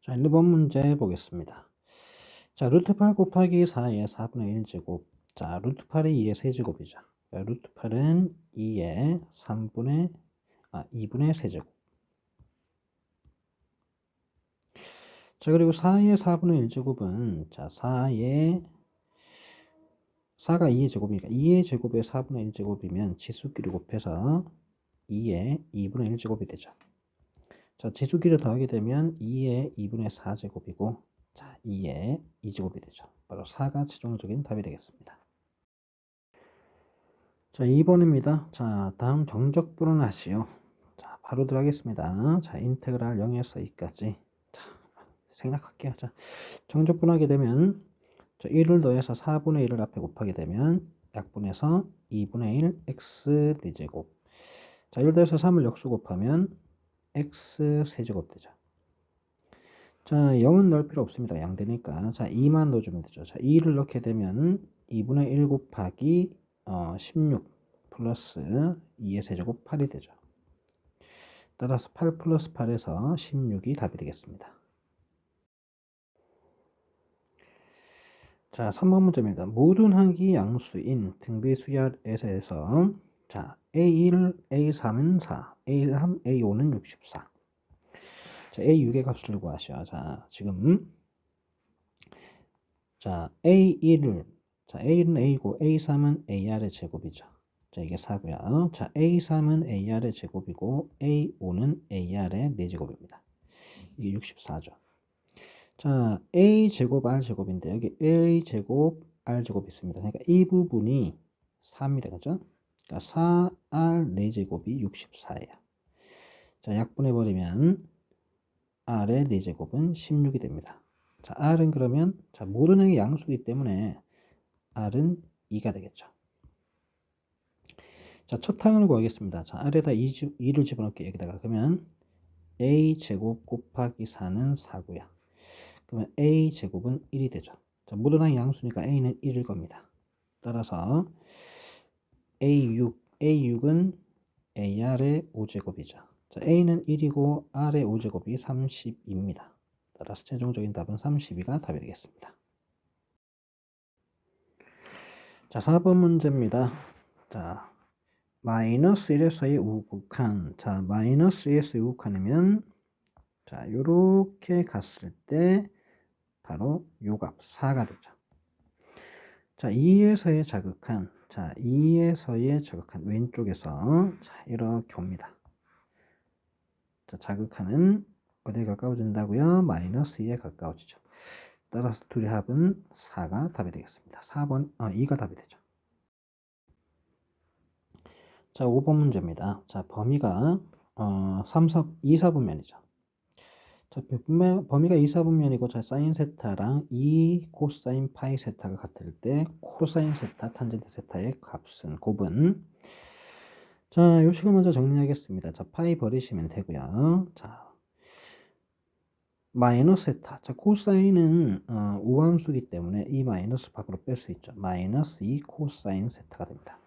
자, 1번 문제 보겠습니다. 자, 루트 8 곱하기 4의 4분의 1제곱. 자, 루트 8이 2의 세제곱이죠. 자, 루트 8은 2의 2분의 세제곱. 자, 그리고 4의 4분의 1제곱은, 자, 4가 2의 제곱이니까 2의 제곱에 4분의 1제곱이면 지수끼리 곱해서 2의 2분의 1제곱이 되죠. 자, 지수끼리 더하게 되면 2의 2분의 4제곱이고, 자, 2의 2제곱이 되죠. 바로 4가 최종적인 답이 되겠습니다. 자, 2번입니다. 자, 다음 정적분을 하시오. 자, 바로 들어가겠습니다. 자, 인테그랄 0에서 2까지. 자, 생략할게요. 자, 정적분하게 되면, 자, 1을 더해서 4분의 1을 앞에 곱하게 되면, 약분해서 2분의 1 x 4제곱. 자, 1 더해서 3을 역수 곱하면, x 세제곱 되죠. 자, 0은 넣을 필요 없습니다. 양되니까. 자, 2만 넣어주면 되죠. 자, 2를 넣게 되면 2분의 1 곱하기 16 플러스 2의 세제곱 8이 되죠. 따라서 8 플러스 8에서 16이 답이 되겠습니다. 자, 3번 문제입니다. 모든 항이 양수인 등비수열에서 자, A1, A3은 4, A3, A5는 64. 자, A6의 값을 구하시오. 자, 지금 자, A는 A고 A3은 AR의 제곱이죠. 자, 이게 4고요. 자, A3은 AR의 제곱이고 A5는 AR의 4제곱입니다. 이게 64죠. 자, A제곱 R제곱인데 여기 A제곱 R제곱 있습니다. 그러니까 이 부분이 4입니다. 그죠? 그러니까 4R 4제곱이 64예요. 자, 약분해버리면 R의 4제곱은 16이 됩니다. 자, R은 그러면 자, 모든 항이 양수이기 때문에 R은 2가 되겠죠. 자, 첫 항을 구하겠습니다. 자, R에다 2를 집어넣을게요. 여기다가. 그러면 A제곱 곱하기 4는 4고요. 그러면 A제곱은 1이 되죠. 자, 모든 항이 양수니까 A는 1일 겁니다. 따라서 A6은 AR의 5제곱이죠. 자, A는 1이고 R의 5제곱이 32입니다. 따라서 최종적인 답은 32가 답이 되겠습니다. 자, 4번 문제입니다. 자, 마이너스 1에서의 우극한. 자, 마이너스 1에서의 우극한이면 자, 요렇게 갔을 때 바로 요 값 4가 되죠. 자, 2에서의 자극한. 자, 2에서의 자극한 왼쪽에서 자, 이렇게 옵니다. 자, 자극한은 어디에 가까워진다고요? 마이너스 2에 가까워지죠. 따라서 둘의 합은 4가 답이 되겠습니다. 2가 답이 되죠. 자, 5번 문제입니다. 자, 범위가 2, 4분면이죠. 자, 범위가 2, 4분면이고 자, 사인 세타랑 2 코사인 파이 세타가 같을 때 코사인 세타, 탄젠트 세타의 값은 곱은 자, 요 식을 먼저 정리하겠습니다. 자, 파이 버리시면 되고요. 자, 마이너스 세타. 자, 코사인은 우함수기 때문에 이 마이너스 밖으로 뺄 수 있죠. 마이너스 2 코사인 세타가 됩니다.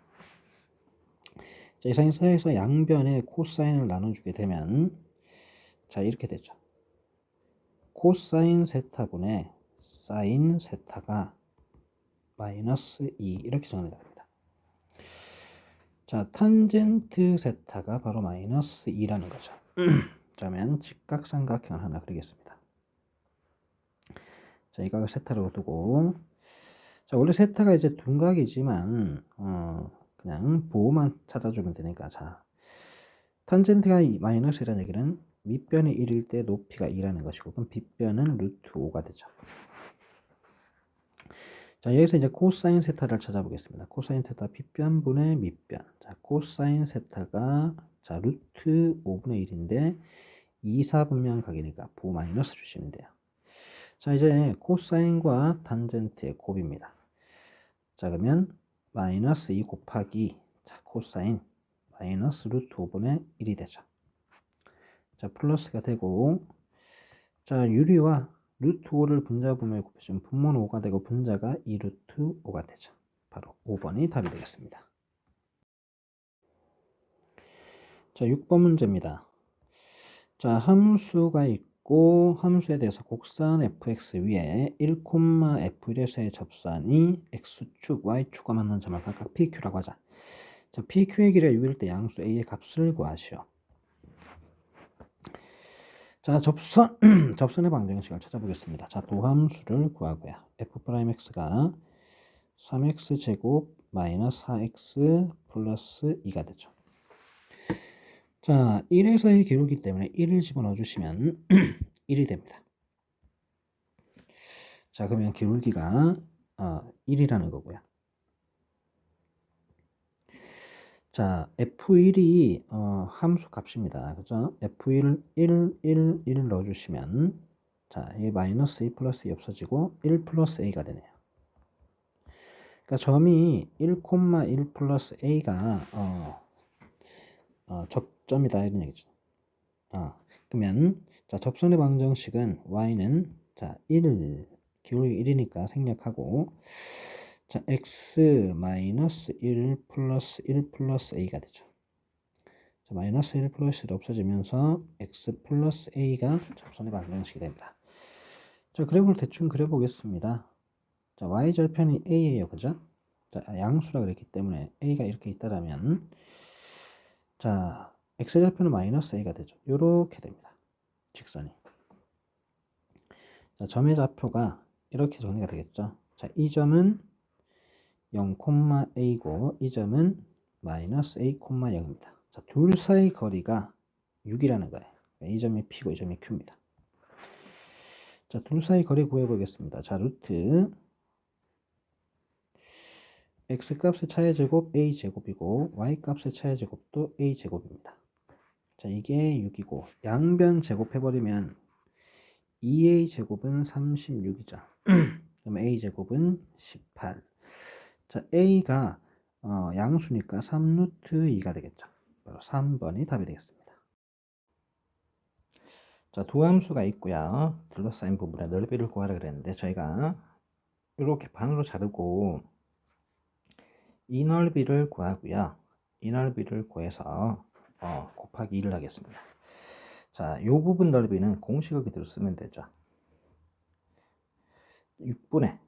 자, 이 상에서 양변에 코사인을 나눠주게 되면 자, 이렇게 되죠. 코사인 세타분의 사인 세타가 마이너스 2 이렇게 정리가 됩니다. 자, 탄젠트 세타가 바로 마이너스 2라는 거죠. 그러면 직각삼각형을 하나 그리겠습니다. 자, 이 각을 세타로 두고 자, 원래 세타가 이제 둔각이지만 그냥 보호만 찾아주면 되니까 자, 탄젠트가 마이너스 1이라는 얘기는 밑변이 1일 때 높이가 2라는 것이고 그럼 빗변은 루트 5가 되죠. 자, 여기서 이제 코사인 세타를 찾아보겠습니다. 코사인 세타 빗변분의 밑변. 자, 코사인 세타가 자, 루트 5분의 1인데 2, 4분면 각이니까 보호 마이너스 주시면 돼요. 자, 이제 코사인과 탄젠트의 곱입니다. 자, 그러면 마이너스 2 곱하기 자, 코사인 마이너스 루트 5분의 1이 되죠. 자, 플러스가 되고 자, 유리와 루트 5를 분자분모에 곱해주면 분모는 5가 되고 분자가 2 루트 5가 되죠. 바로 5번이 답이 되겠습니다. 자, 6번 문제입니다. 자, 함수가 있고 있고 함수에 대해서 곡선 fx 위에 1, f1에서의 접선이 x축, y축과 만나는 점을 각각 pq라고 하자. 자, pq의 길이가 6일 때 양수 a의 값을 구하시오. 자, 접선의 방정식을 찾아보겠습니다. 자, 도함수를 구하고요. f'x가 3x제곱 마이너스 4x 플러스 2가 되죠. 자, 1에서의 기울기 때문에 1을 집어넣어 주시면 1이 됩니다. 자, 그러면 기울기가 1이라는 거고요. 자, F1이 함수 값입니다. 그죠? F1을 1 넣어주시면 자, 이 마이너스 2 플러스 2 없어지고 1 플러스 A가 되네요. 그러니까 점이 1, 1 플러스 A가 접점이다 이런 얘기죠. 그러면 자, 접선의 방정식은 y는 자, 1 기울기 1이니까 생략하고 자, x 마이너스 1 플러스 1 플러스 a가 되죠. 자, 마이너스 1 플러스 1 없어지면서 x 플러스 a가 접선의 방정식이 됩니다. 자, 그래프를 대충 그려보겠습니다. 자, y절편이 a예요, 그죠? 자, 양수라 그랬기 때문에 a가 이렇게 있다라면 자, x절편은 마이너스 a가 되죠. 요렇게 됩니다. 직선이. 자, 점의 좌표가 이렇게 정리가 되겠죠. 자, 이 점은 0, a고 이 점은 마이너스 a, 0입니다. 자, 둘 사이 거리가 6이라는 거예요. 이 점이 p고 이 점이 q입니다. 자, 둘 사이 거리 구해보겠습니다. 자, 루트 x 값의 차의 제곱 a 제곱이고 y 값의 차의 제곱도 a 제곱입니다. 자, 이게 6이고 양변 제곱해버리면 2a 제곱은 36이죠. 그럼 a 제곱은 18. 자, a가 양수니까 3루트 2가 되겠죠. 바로 3번이 답이 되겠습니다. 자, 두 함수가 있고요. 둘러싸인 부분의 넓이를 구하라 그랬는데 저희가 이렇게 반으로 자르고 이 넓이를 구하고요. 이 넓이를 구해서 곱하기 2를 하겠습니다. 자, 이 부분 넓이는 공식을 그대로 쓰면 되죠. 6분의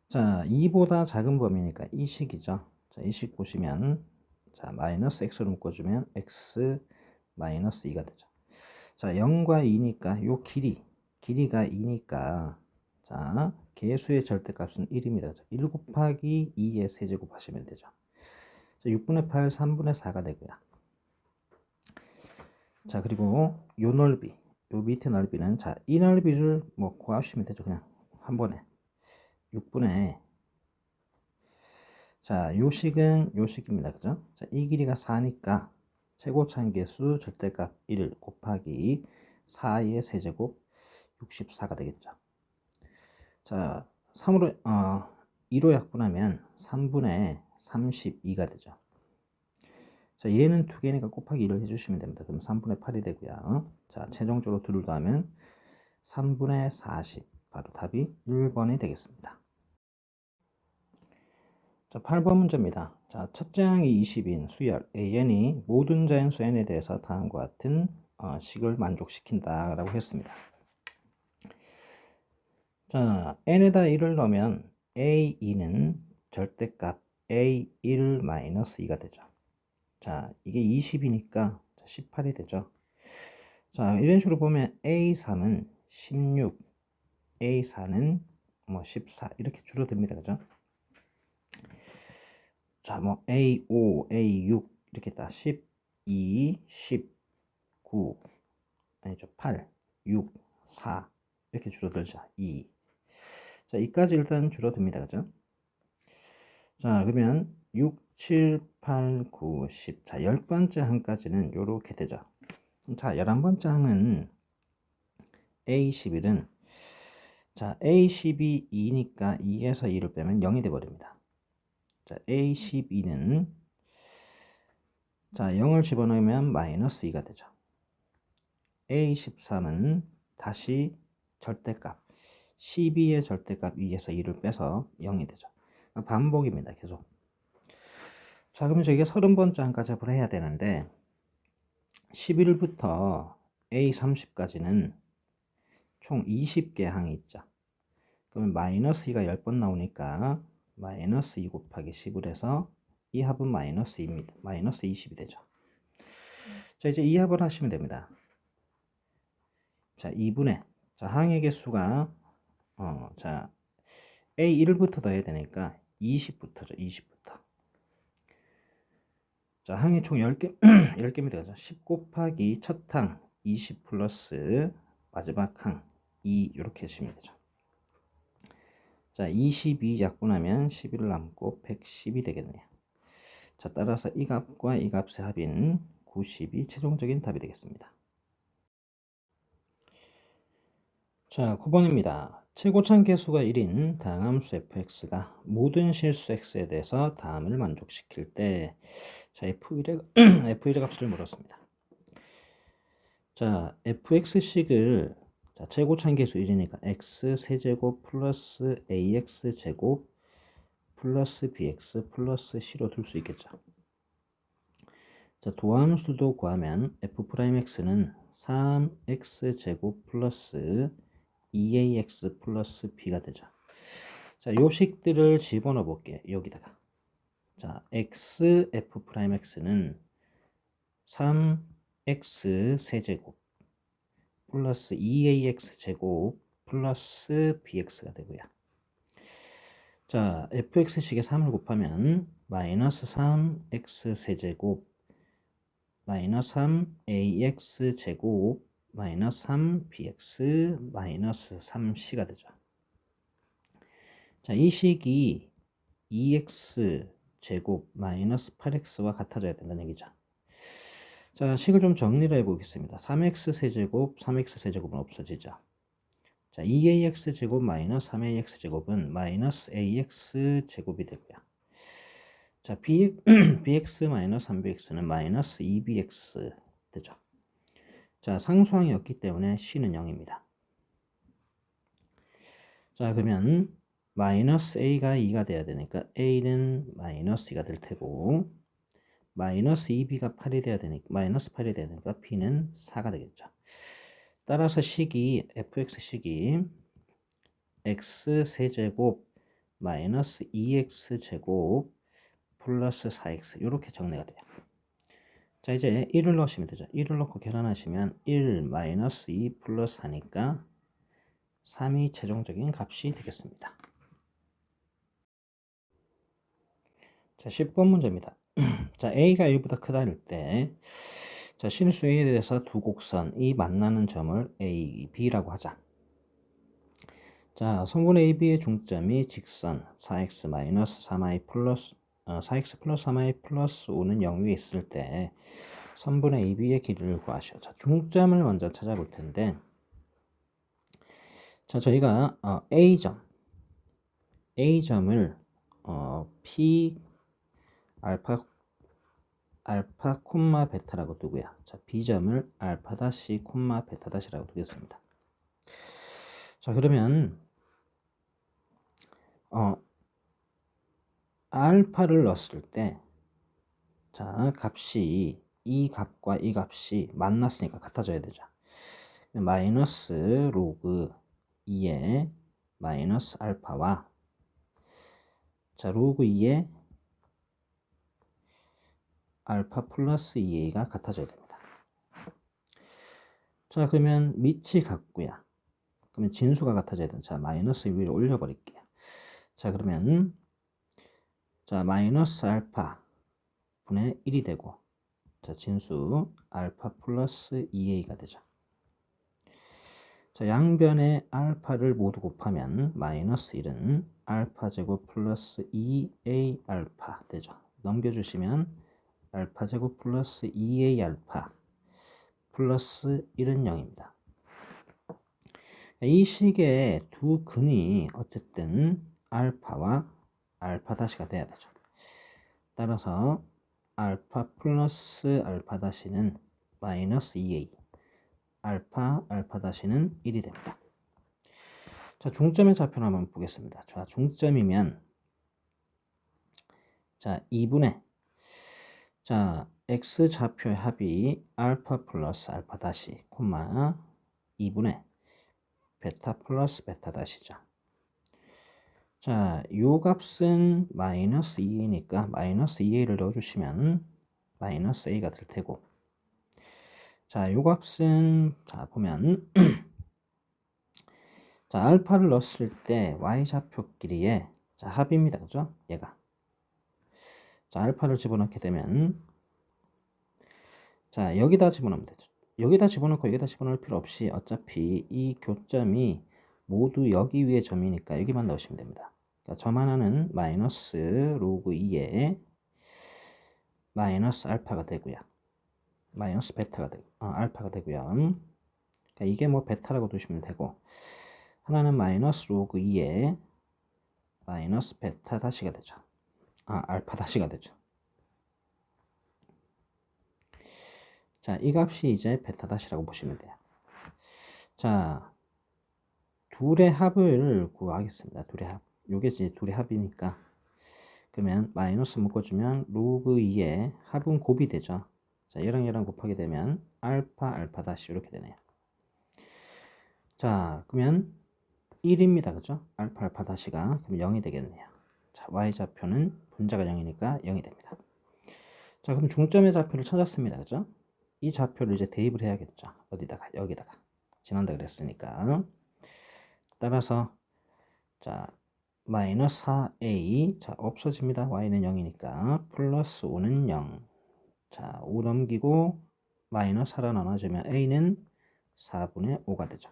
자, 2보다 작은 범위니까 이 식이죠. 자, 이 식 보시면 자, 마이너스 x를 묶어주면 x 마이너스 2가 되죠. 자, 0과 2니까 요 길이가 2니까 자, 개수의 절대값은 1입니다. 1 곱하기 2의 세제곱 하시면 되죠. 자, 6분의 8, 3분의 4가 되고요. 자, 그리고 요 넓이, 요 밑에 넓이는 자, 이 넓이를 뭐 구하시면 되죠. 그냥 한 번에 6분의 자, 요 식은 요 식입니다. 그죠? 자, 이 길이가 4니까 최고차항계수 절대값 1 곱하기 4의 세제곱 64가 되겠죠. 자, 3으로 2로 약분하면 3분의 32가 되죠. 자, 얘는 두 개니까 곱하기 1을 해주시면 됩니다. 그럼 3분의 8이 되고요. 자, 최종적으로 둘을 더하면 3분의 40 바로 답이 1번이 되겠습니다. 자, 8번 문제입니다. 자, 첫째 항이 20인 수열 AN이 모든 자연수 N에 대해서 다음과 같은 식을 만족시킨다 라고 했습니다. 자, N에다 1을 넣으면 A2는 절대값 A1-2가 되죠. 자, 이게 20이니까 18이 되죠. 자, 이런 식으로 보면 A3은 16, A4는 뭐 14 이렇게 줄어듭니다. 그죠? 자, 뭐 A5, A6 이렇게 딱 12, 19 아니죠. 8, 6, 4 이렇게 줄어들죠. 2. 자, 2까지 일단 줄어듭니다. 그죠? 자, 그러면 6, 7, 8, 9, 10. 자, 10번째 항까지는 요렇게 되죠. 자, 11번째 항은 A11은 자, A12 2니까 2에서 2를 빼면 0이 돼 버립니다. 자, A12는 자, 0을 집어넣으면 마이너스 2가 되죠. A13은 다시 절대값 12의 절대값 2에서 2를 빼서 0이 되죠. 반복입니다. 계속. 자, 그럼 저희가 30번째 항까지 합을 해야 되는데 11부터 A30까지는 총 20개 항이 있죠. 그러면 마이너스 2가 10번 나오니까 마이너스 2 곱하기 10을 해서 이 합은 마이너스 2입니다. 마이너스 20이 되죠. 자, 이제 이 합을 하시면 됩니다. 자, 2분의 자, 항의 개수가 자, A1부터 더해야 되니까 20부터죠. 20부터. 자, 항이 총 10개, 10개면 되죠. 10 곱하기 첫 항 20 플러스 마지막 항 2 이렇게 하시면 되죠. 자, 22 약분하면 11을 남고 110이 되겠네요. 자, 따라서 이 값과 이 값의 합인 90이 최종적인 답이 되겠습니다. 자, 9번입니다. 최고참 계수가 1인 다항함수 fx가 모든 실수 x에 대해서 다음을 만족시킬 때 자, f1의 값을 물었습니다. 자, fx식을 자, 최고참 계수 1이니까 x 세제곱 플러스 ax 제곱 플러스 bx 플러스 c로 둘 수 있겠죠. 자, 도함수도 구하면 f'x는 3x 제곱 플러스 2ax 플러스 b가 되죠. 자, 요식들을 집어넣어 볼게요. 여기다가. 자, f'x는 3x 세제곱 플러스 2ax 제곱 플러스 bx가 되고요. 자, fx식에 3을 곱하면 마이너스 3x 세제곱 마이너스 3ax 제곱 마이너스 3bx 마이너스 3c가 되죠. 자, 이 식이 2x 제곱 마이너스 8x와 같아져야 된다는 얘기죠. 자, 식을 좀 정리를 해보겠습니다. 3x 세제곱, 3x 세제곱은 없어지죠. 자, 2ax 제곱 마이너스 3ax 제곱은 마이너스 ax 제곱이 되고요. 자, bx 마이너스 3bx는 마이너스 2bx 되죠. 자, 상수항이 없기 때문에 c는 0입니다. 자, 그러면 마이너스 a가 2가 돼야 되니까 a는 마이너스 2가 될 테고 마이너스 2b가 8이 돼야 되니까 마이너스 8이 돼야 되니까 b는 4가 되겠죠. 따라서 fx식이 x 세제곱 마이너스 2x 제곱 플러스 4x 이렇게 정리가 돼요. 자, 이제 1을 넣으시면 되죠. 1을 넣고 계산하시면 1 마이너스 2 플러스 4니까 3이 최종적인 값이 되겠습니다. 자, 10번 문제입니다. 자, a가 1보다 크다 할 때 자, 실수 a에 대해서 두 곡선이 만나는 점을 a, b라고 하자. 자, 성분 AB의 중점이 직선 4x-3i 플러스 4x 플러스 3i 플러스 5는 0 위에 있을 때 선분의 AB의 길이를 구하시오. 자, 중점을 먼저 찾아볼 텐데 자, 저희가 A점을 P 알파 콤마 베타라고 두고요. 자, B점을 알파 다시 콤마 베타 다시라고 두겠습니다. 자, 그러면 알파를 넣었을 때 자, 값이 이 값과 이 값이 만났으니까 같아져야 되죠. 마이너스 로그 2의 마이너스 알파와 자, 로그 2의 알파 플러스 2a가 같아져야 됩니다. 자, 그러면 밑이 같고요. 그러면 진수가 같아져야 된다. 자, 마이너스 위로 올려버릴게요. 자, 그러면 자, 마이너스 알파 분의 1이 되고 자, 진수 알파 플러스 2a가 되죠. 자, 양변의 알파를 모두 곱하면 마이너스 1은 알파 제곱 플러스 2a 알파 되죠. 넘겨주시면 알파 제곱 플러스 2a 알파 플러스 1은 0입니다. 이 식의 두 근이 어쨌든 알파와 알파 다시가 돼야 되죠. 따라서 알파 플러스 알파 다시는 마이너스 2a 알파 다시는 1이 됩니다. 자, 중점의 좌표를 한번 보겠습니다. 자, 중점이면 자, 2분의 자, x좌표의 합이 알파 플러스 알파 다시 콤마 2분의 베타 플러스 베타 다시죠. 자, 요 값은 마이너스 2a니까 마이너스 2a를 넣어주시면 마이너스 a가 될 테고, 자, 요 값은 자 보면 자, 알파를 넣었을 때 y좌표 길이의 자 합입니다. 그죠? 얘가. 자, 알파를 집어넣게 되면 자, 여기다 집어넣으면 되죠. 여기다 집어넣고 여기다 집어넣을 필요 없이 어차피 이 교점이 모두 여기 위에 점이니까 여기만 넣으시면 됩니다. 그러니까 점 하나는 마이너스 로그 2에 마이너스 알파가 되고요. 마이너스 베타가 되고 알파가 되고요. 그러니까 이게 뭐 베타라고 두시면 되고, 하나는 마이너스 로그 2에 마이너스 베타 다시가 되죠. 알파 다시가 되죠. 자, 이 값이 이제 베타 다시라고 보시면 돼요. 자, 둘의 합을 구하겠습니다. 둘의 합. 요게 이제 둘의 합이니까, 그러면 마이너스 묶어주면 로그 2의 합은 곱이 되죠. 자, 얘랑 곱하게 되면 알파 알파 다시 이렇게 되네요. 자, 그러면 1입니다. 그죠? 알파 알파 다시가 그럼 0이 되겠네요. 자, y좌표는 분자가 0이니까 0이 됩니다. 자, 그럼 중점의 좌표를 찾았습니다. 그죠? 이 좌표를 이제 대입을 해야겠죠. 어디다가? 여기다가. 지난다 그랬으니까. 따라서 자, 마이너스 4a 자 없어집니다. y는 0이니까 플러스 5는 0. 자, 5 넘기고 마이너스 4로 나눠주면 a는 4분의 5가 되죠.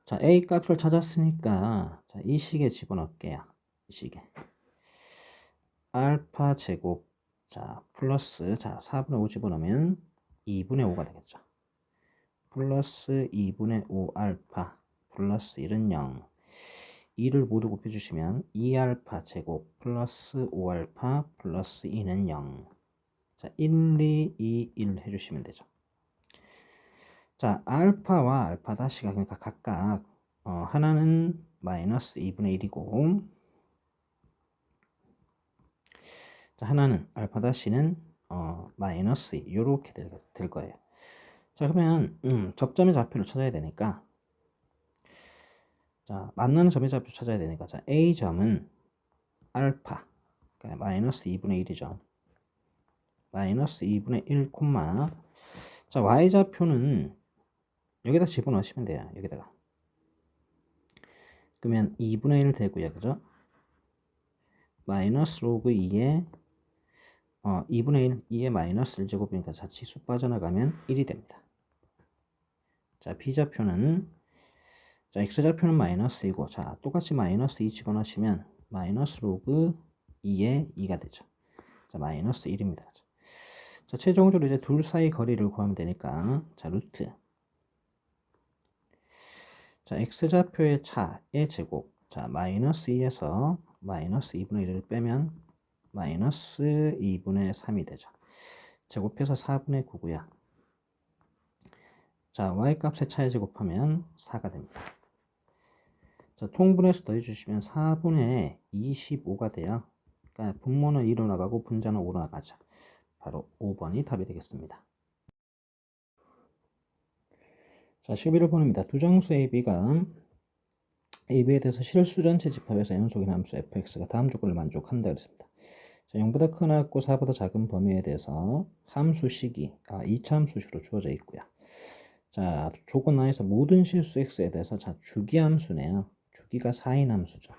자, a 값을 찾았으니까 자, 이 식에 집어넣을게요. 이 식에 알파 제곱 자 플러스 자 4분의 5 집어넣으면 2분의 5가 되겠죠. 플러스 2분의 5 알파 플러스 1은 0. 2를 모두 곱해주시면 2알파 제곱 플러스 5알파 플러스 2는 0. 자, 1, 2, 2, 1 해주시면 되죠. 자, 알파와 알파 다시가 그러니까 각각 하나는 마이너스 2분의 1이고, 자, 하나는 알파 다시는 마이너스 2 이렇게 될 거예요. 자, 그러면 접점의 좌표를 찾아야 되니까, 자, 만나는 점의 좌표 찾아야 되니까, 자, A점은 알파 그러니까 마이너스 2분의 1이죠. 마이너스 2분의 1 콤마 자, Y좌표는 여기다 집어넣으시면 돼요. 여기다가. 그러면 2분의 1 되고요. 그죠? 마이너스 로그 2에 2분의 1, 2의 마이너스 1제곱이니까 자치수 빠져나가면 1이 됩니다. 자, B좌표는 자, X좌표는 마이너스 2고, 자, 똑같이 마이너스 2 집어넣으시면 마이너스 로그 2의 2가 되죠. 자, 마이너스 1입니다. 자, 최종적으로 이제 둘 사이 거리를 구하면 되니까, 자, 루트. 자, X좌표의 차의 제곱. 자, 마이너스 2에서 마이너스 2분의 1을 빼면 마이너스 2분의 3이 되죠. 제곱해서 4분의 9고요. 자, y값의 차에 제곱하면 4가 됩니다. 자, 통분해서 더해주시면 4분의 25가 돼요. 그러니까 분모는 2로 나가고 분자는 5로 나가죠. 바로 5번이 답이 되겠습니다. 자, 11번입니다. 두 정수 AB가 AB에 대해서 실수전체 집합에서 연속인 함수 fx가 다음 조건을 만족한다 그랬습니다. 자, 0보다 크고 4보다 작은 범위에 대해서 함수식이 2차 함수식으로 주어져 있고요. 자, 조건 하에서 모든 실수 x에 대해서 자, 주기함수네요. 주기가 4인 함수죠.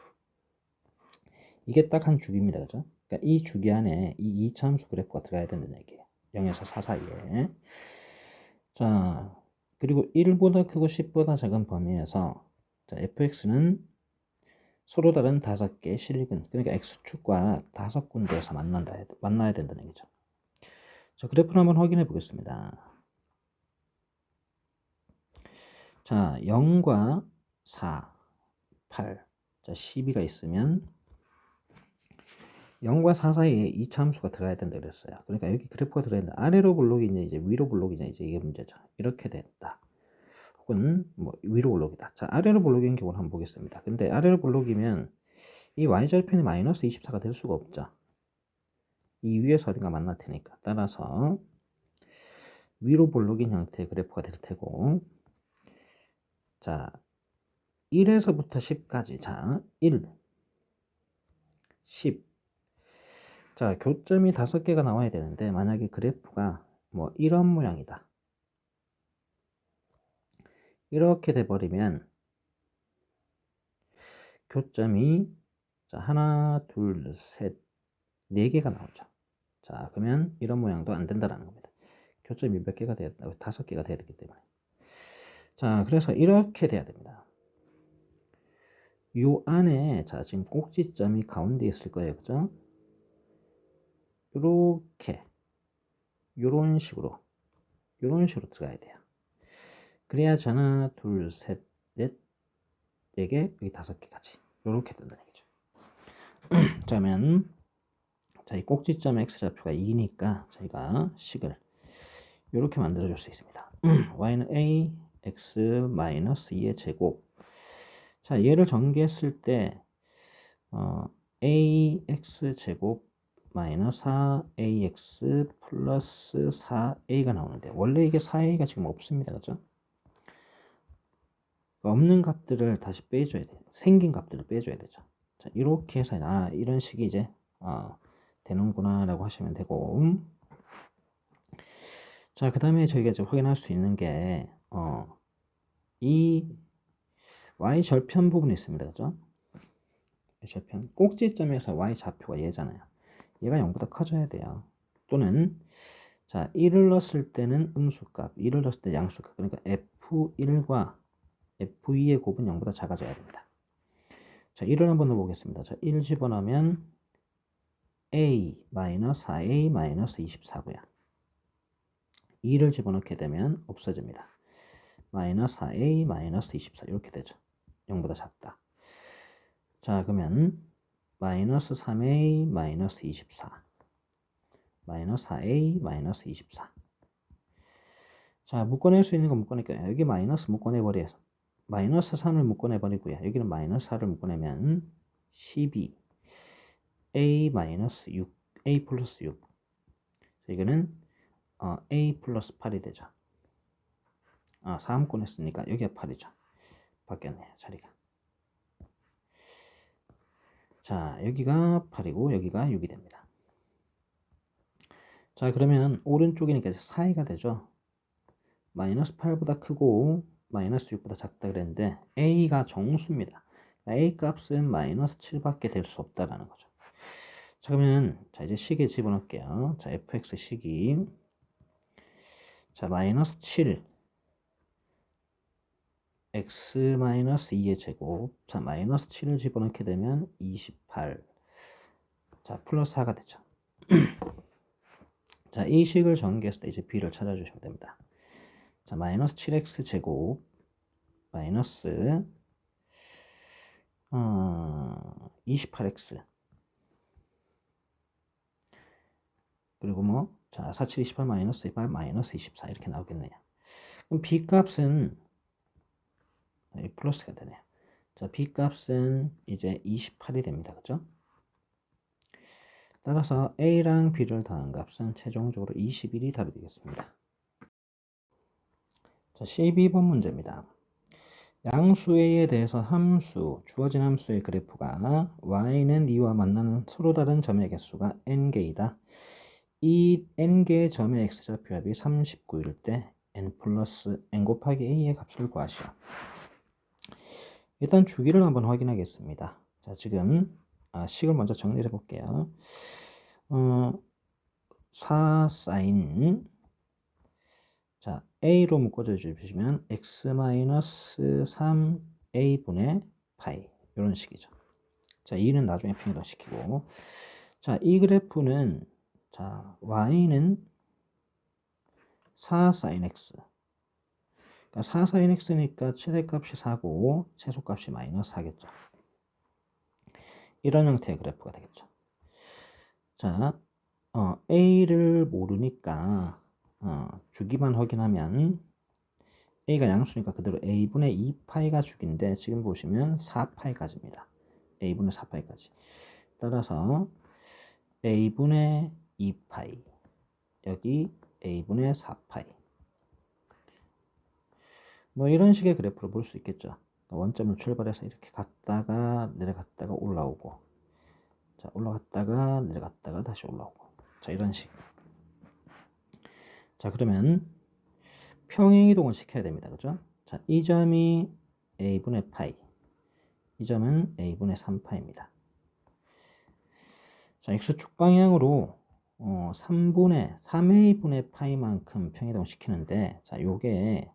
이게 딱 한 주기입니다. 그죠? 그러니까 이 주기 안에 이 2차 함수 그래프가 들어가야 된다는 얘기예요. 0에서 4 사이에. 자, 그리고 1보다 크고 10보다 작은 범위에서 자, fx는 서로 다른 5개의 실근, 그러니까 x축과 5군데에서 만나야 된다는 얘기죠. 자, 그래프를 한번 확인해 보겠습니다. 자, 0과 4, 8, 자, 12가 있으면 0과 4 사이에 2차 함수가 들어가야 된다 그랬어요. 그러니까 여기 그래프가 들어야 된다. 아래로 블록이냐 이제 위로 블록이냐 이제 이게 문제죠. 이렇게 됐다. 혹은 뭐 위로 블록이다. 자, 아래로 블록인 경우를 한번 보겠습니다. 근데 아래로 블록이면 이 y절편이 마이너스 24가 될 수가 없죠. 이 위에서 어딘가 만날 테니까 따라서 위로 볼록인 형태의 그래프가 될 테고 자 1에서부터 10까지 자 1, 10 자 교점이 5개가 나와야 되는데 만약에 그래프가 뭐 이런 모양이다 이렇게 돼버리면 교점이 자 하나 둘 셋 4개가 나오죠. 자 그러면 이런 모양도 안 된다라는 겁니다. 교점이 몇 개가 돼야 된다고 5개가 돼야 되기 때문에 자 그래서 이렇게 돼야 됩니다. 요 안에 자 지금 꼭지점이 가운데 있을 거예요. 그죠? 요렇게 요런 식으로 들어가야 돼요. 그래야지 하나 둘 셋 넷 4개 여기 5개까지 요렇게 된다는 얘기죠. 자 그러면 자 이 꼭지점 x좌표가 2니까 저희가 식을 요렇게 만들어 줄 수 있습니다. y는 a x-2의 제곱 자 얘를 전개했을 때 ax 제곱 마이너스 4ax 플러스 4a가 나오는데 원래 이게 4a가 지금 없습니다. 그죠? 없는 값들을 다시 빼줘야 돼요. 생긴 값들을 빼줘야 되죠. 자 이렇게 해서 이런 식이 이제 되는구나 라고 하시면 되고 자 그 다음에 저희가 이제 확인할 수 있는 게 이 y 절편 부분이 있습니다. 그죠? 절편 꼭지점에서 y 좌표가 얘잖아요. 얘가 0보다 커져야 돼요. 또는 자 1을 넣었을 때는 음수값 1을 넣었을 때 양수값 그러니까 f1과 f2의 곱은 0보다 작아져야 됩니다. 자 1을 한번 넣어보겠습니다. 자 1 집어넣으면 a-4a-24고요. 2를 집어넣게 되면 없어집니다. 마이너스 4a 마이너스 24 이렇게 되죠. 0보다 작다. 자 그러면 마이너스 3a 마이너스 24 마이너스 4a 마이너스 24 자 묶어낼 수 있는 거 묶어낼게요. 여기 마이너스 묶어내버려서 마이너스 3을 묶어내버리고요. 여기는 마이너스 4를 묶어내면 12 a 마이너스 6 a 플러스 6 이거는 a 플러스 8이 되죠. 4 묶어냈으니까 여기가 8이죠. 바뀌었네요. 자리가. 자 여기가 8이고 여기가 6이 됩니다. 자 그러면 오른쪽이니까 4이가 되죠. 마이너스 8보다 크고 마이너스 6보다 작다 그랬는데 a가 정수입니다. a 값은 마이너스 7밖에 될 수 없다라는 거죠. 자 그러면 자 이제 식에 집어넣을게요. 자 fx 식이 자 마이너스 7 x 마이너스 2의 제곱 자 마이너스 7을 집어넣게 되면 28 자 플러스 4가 되죠. 자 이 식을 전개했을 때 이제 b를 찾아주시면 됩니다. 자 마이너스 7x 제곱 마이너스 28x 그리고 뭐 자 47, 28 마이너스 28 마이너스 24 이렇게 나오겠네요. 그럼 b 값은 플러스가 되네요. 자 b 값은 이제 28이 됩니다. 그죠? 따라서 a랑 b를 더한 값은 최종적으로 21이 답이 되겠습니다. 자 12번 문제입니다. 양수 a에 대해서 함수, 주어진 함수의 그래프가 y는 2와 만나는 서로 다른 점의 개수가 n개이다. 이 n개의 점의 x좌표 합이 39일 때 n 플러스 n 곱하기 a의 값을 구하시오. 일단 주기를 한번 확인하겠습니다. 자 지금 식을 먼저 정리해 볼게요. 4 사인 자 a로 묶어줘 주시면 x-3a분의 파이 이런 식이죠. 자 2는 나중에 평일화시키고 자 이 그래프는 자 y는 4 sin x 그러니까 4 sin x니까 최대값이 4고 최소값이 마이너스 4겠죠. 이런 형태의 그래프가 되겠죠. 자 a를 모르니까 주기만 확인하면 a가 양수니까 그대로 a분의 2파이가 주기인데 지금 보시면 4파이까지입니다. a분의 4파이까지 따라서 a분의 2파이, 여기 a분의 4파이. 뭐 이런 식의 그래프를 볼 수 있겠죠. 원점을 출발해서 이렇게 갔다가 내려갔다가 올라오고, 자 올라갔다가 내려갔다가 다시 올라오고, 자 이런 식. 자 그러면 평행이동을 시켜야 됩니다. 그죠? 자 이 점이 a분의 파이, 이 점은 a분의 3파입니다. 자 x축 방향으로 3a분의 파이만큼 평행이동 시키는데, 자 요게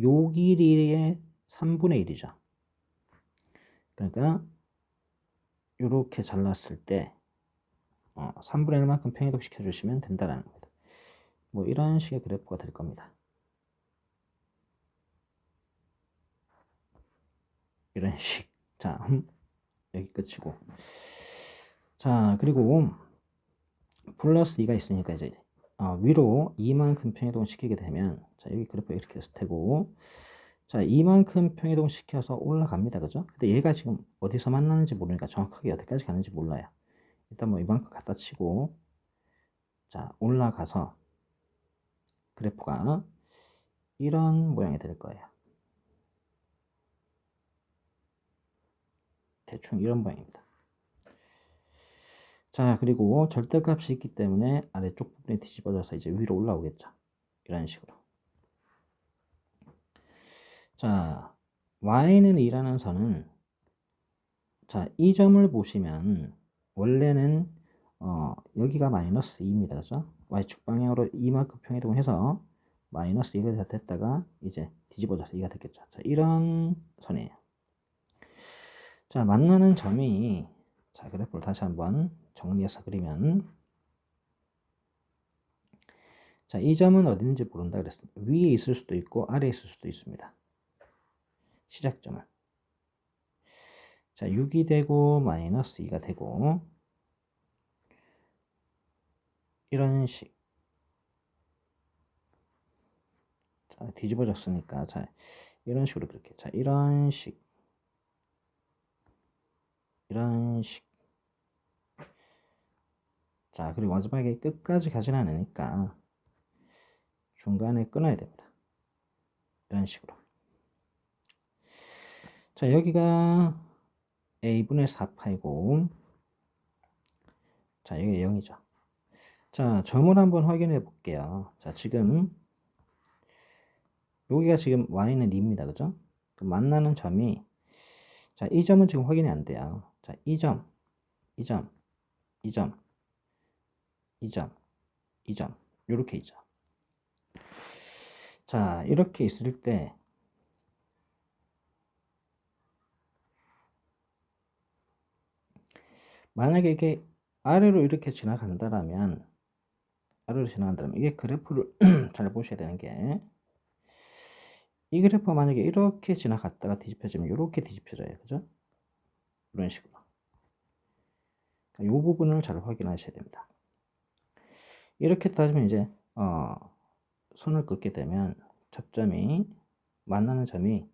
요 길이의 3분의 1이죠. 그러니까 이렇게 잘랐을 때 3분의 1만큼 평행이동 시켜주시면 된다라는 겁니다. 뭐 이런 식의 그래프가 될 겁니다. 이런 식. 자 여기 끝이고, 자 그리고 플러스 2가 있으니까 이제 위로 2만큼 평행이동 시키게 되면, 자 여기 그래프가 이렇게 됐을 테고, 자 이만큼 평행이동 시켜서 올라갑니다. 그죠? 근데 얘가 지금 어디서 만나는지 모르니까 정확하게 어디까지 가는지 몰라요. 일단 뭐 이만큼 갖다 치고, 자 올라가서 그래프가 이런 모양이 될 거예요. 대충 이런 모양입니다. 자 그리고 절대값이 있기 때문에 아래쪽 부분이 뒤집어져서 이제 위로 올라오겠죠. 이런 식으로. 자 y는 2라는 선은, 자 이 점을 보시면 원래는 여기가 마이너스 2입니다. 그죠? y축 방향으로 이만큼 평행이동해서 마이너스 2가 됐다가 이제 뒤집어져서 2가 됐겠죠. 자 이런 선이에요. 자 만나는 점이, 자 그래프를 다시 한번 정리해서 그리면, 자 이 점은 어딘지 모른다 그랬습니다. 위에 있을 수도 있고 아래에 있을 수도 있습니다. 시작점을. 자 6이 되고 마이너스 2가 되고, 이런 식. 자 뒤집어졌으니까 자 이런 식으로 그렇게, 자 이런 식, 이런 식. 자 그리고 마지막에 끝까지 가지는 않으니까 중간에 끊어야 됩니다. 이런 식으로. 자 여기가 a분의 4파이고, 자 여기 0이죠. 자 점을 한번 확인해 볼게요. 자 지금 여기가 지금 y는 2입니다. 그죠? 만나는 점이, 자 이 점은 지금 확인이 안 돼요. 자 이 점, 이 점, 이 점, 이 점, 이 점, 요렇게 있죠. 자 이렇게 있을 때, 만약에 이게 아래로 이렇게 지나간다면 이게 그래프를 잘 보셔야 되는 게, 이 그래프가 만약에 이렇게 지나갔다가 뒤집혀지면 이렇게 뒤집혀져요. 그죠? 이런 식으로. 이 부분을 잘 확인하셔야 됩니다. 이렇게 따지면 이제 손을 긋게 되면 접점이, 만나는 점이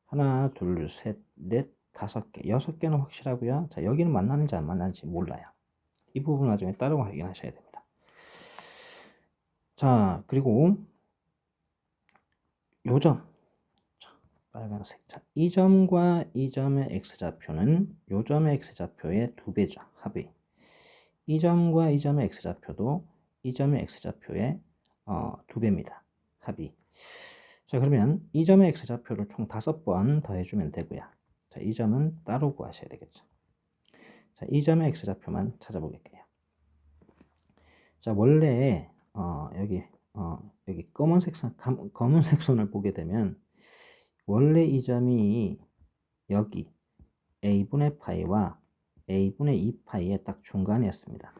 하나, 둘, 셋, 넷, 5개, 6개는 확실하고요. 자 여기는 만나는지 안 만나는지 몰라요. 이 부분 나중에 따로 확인하셔야 됩니다. 자 그리고 요점, 빨간색. 자, 이 점과 이 점의 x좌표는 요 점의 x좌표의 2배죠. 합이. 이 점과 이 점의 x좌표도 이 점의 x좌표의 2배입니다. 합이. 자 그러면 이 점의 x좌표를 총 5번 더해주면 되고요. 자, 이 점은 따로 구하셔야 되겠죠. 자, 이 점의 x좌표만 찾아보겠게요. 자 원래 여기 검은색 선을 보게 되면, 원래 이 점이 여기 a분의 파이와 a분의 2파이의 딱 중간이었습니다.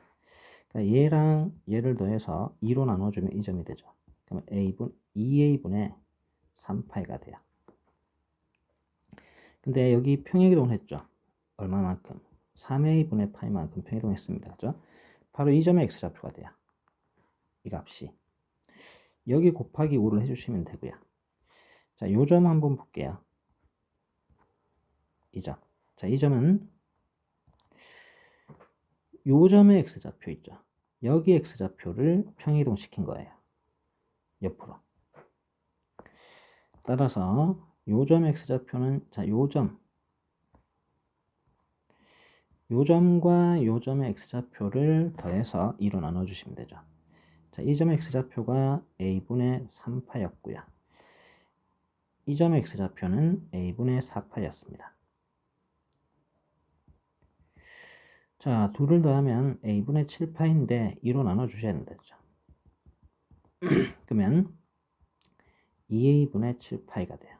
그러니까 얘랑 얘를 더해서 2로 나눠주면 이 점이 되죠. 그러면 2a분의 3파이가 돼요. 근데 여기 평행이동을 했죠. 얼마만큼? 3a분의 파이만큼 평행이동했습니다. 그죠? 바로 이 점의 x좌표가 돼요. 이 값이. 여기 곱하기 5를 해주시면 되고요. 자, 요 점 한번 볼게요. 이 점. 자, 이 점은 요 점의 x좌표 있죠. 여기 x좌표를 평이동시킨 거예요. 옆으로. 따라서 요점 x좌표는 자, 요점과 요점의 x좌표를 더해서 2로 나눠주시면 되죠. 자, 이 점의 x좌표가 a분의 3파였고요. 이 점의 x좌표는 a분의 4파였습니다. 자, 둘을 더하면 a분의 7파인데 2로 나눠주셔야 된다죠. 그러면 2a분의 7파이가 돼요.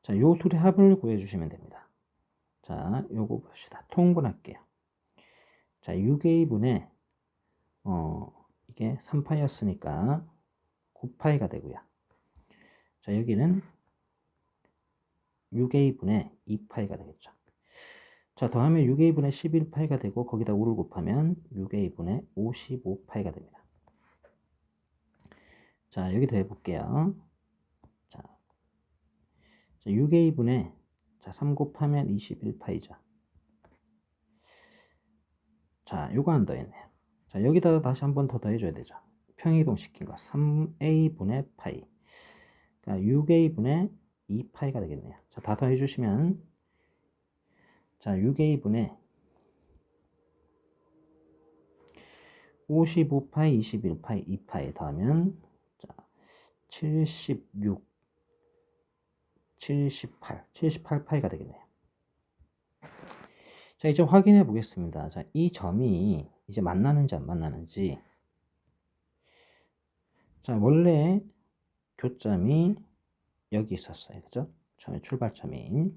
자, 요 둘의 합을 구해주시면 됩니다. 자, 요거 봅시다. 통분할게요. 자, 6a분의 이게 3파이였으니까 9파이가 되고요. 자, 여기는 6a분의 2파이가 되겠죠. 자, 더하면 6a분의 11파이가 되고 거기다 5를 곱하면 6a분의 55파이가 됩니다. 자, 여기 더해볼게요. 자, 6a분의 3 곱하면 21파이죠. 자, 요거 안 더했네요. 자, 여기다가 다시 한 번 더 더해줘야 되죠. 평이동 시킨 거 3a분의 파이. 그러니까 6a분의 2파이가 되겠네요. 자, 다 더해주시면 자, 6a분의 55파이, 21파이, 2파이 더하면 자, 76, 78, 78파이가 되겠네요. 자, 이제 확인해 보겠습니다. 자, 이 점이 이제 만나는지 안 만나는지. 자, 원래 교점이 여기 있었어요. 그죠? 처음에 출발점이.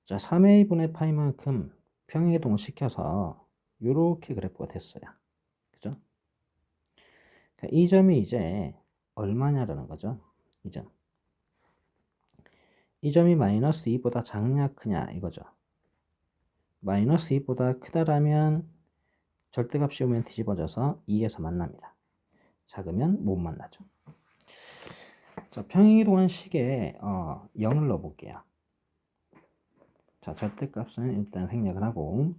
자, 3a분의 파이만큼 평행이동을 시켜서 이렇게 그래프가 됐어요. 그죠? 그러니까 이 점이 이제 얼마냐라는 거죠. 이 점. 이 점이 마이너스 2보다 작냐 크냐 이거죠. 마이너스 2보다 크다라면 절대값이 오면 뒤집어져서 2에서 만납니다. 작으면 못 만나죠. 자, 평행이동한 식에 0을 넣어볼게요. 자, 절대값은 일단 생략을 하고,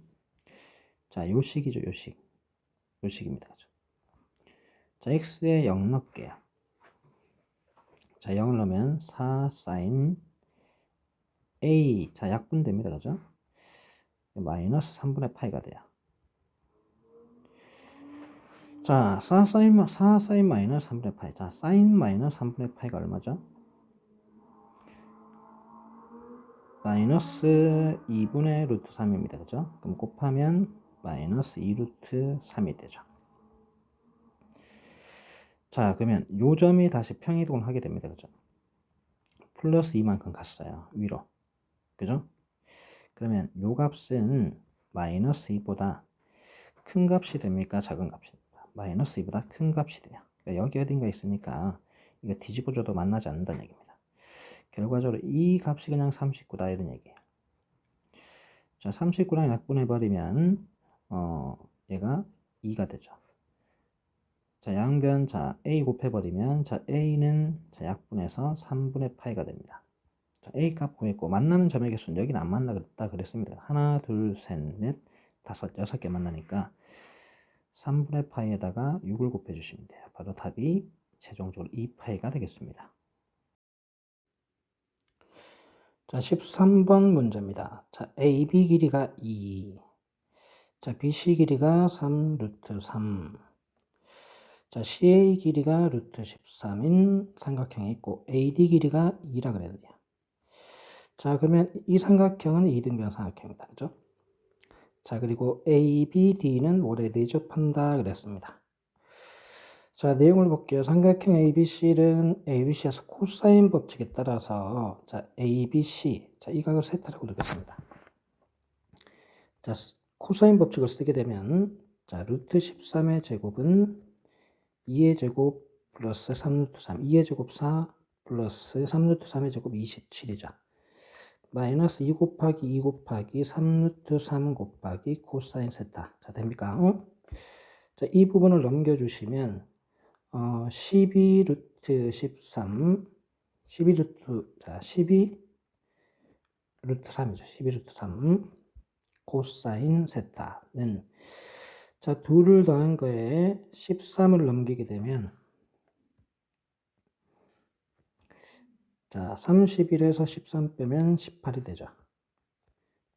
자, 요 식이죠, 요 식. 요 식입니다. 그죠? 자, x에 0 넣을게요. 자, 0을 넣으면 4 sin a. 자, 약분됩니다. 그죠? 마이너스 3분의 파이가 돼요. 자, 4 sin 마이너스 3분의 파이. 자, sin 마이너스 3분의 파이가 얼마죠? 마이너스 2분의 루트 3입니다. 그죠? 그럼 곱하면 마이너스 2 루트 3이 되죠. 자, 그러면 요 점이 다시 평이동을 하게 됩니다. 그죠? 플러스 2만큼 갔어요. 위로. 그죠? 그러면 요 값은 마이너스 2보다 큰 값이 됩니까? 작은 값이 됩니까? 마이너스 2보다 큰 값이 돼요. 그러니까 여기 어딘가 있으니까 이거 뒤집어줘도 만나지 않는다는 얘기입니다. 결과적으로 이 값이 그냥 39다 이런 얘기예요. 자, 39랑 약분해버리면 얘가 2가 되죠. 자, 양변 자 a 곱해버리면 자 a는 자 약분해서 3분의 파이가 됩니다. 자, a 값 구했고 만나는 점의 개수는 여기는 안 만나겠다 그랬습니다. 하나, 둘, 셋, 넷, 다섯, 6개 만나니까 3분의 파이에다가 6을 곱해주시면 돼요. 바로 답이 최종적으로 2파이가 되겠습니다. 자, 13번 문제입니다. 자, AB 길이가 2. 자, BC 길이가 3 루트 3. 자, CA 길이가 루트 13인 삼각형이 있고 AD 길이가 2라 그래야 돼요. 자, 그러면 이 삼각형은 2등변 삼각형입니다. 그죠? 자, 그리고 ABD는 모래 내접한다 그랬습니다. 자, 내용을 볼게요. 삼각형 ABC에서 코사인 법칙에 따라서 자, ABC 자, 이 각을 세타라고 두겠습니다. 자, 코사인 법칙을 쓰게 되면 자, 루트 13의 제곱은 2의 제곱 플러스 3루트 3, 2의 제곱 4 플러스 3루트 3의 제곱 27이죠. 마이너스 2 곱하기 2 곱하기 3루트 3 곱하기 코사인 세타. 자, 됩니까? 자, 이 부분을 넘겨주시면 12루트 13 12루트 3이죠. 12루트 3 코사인 세타는 자, 2를 더한 거에 13을 넘기게 되면 자, 31에서 13 빼면 18이 되죠.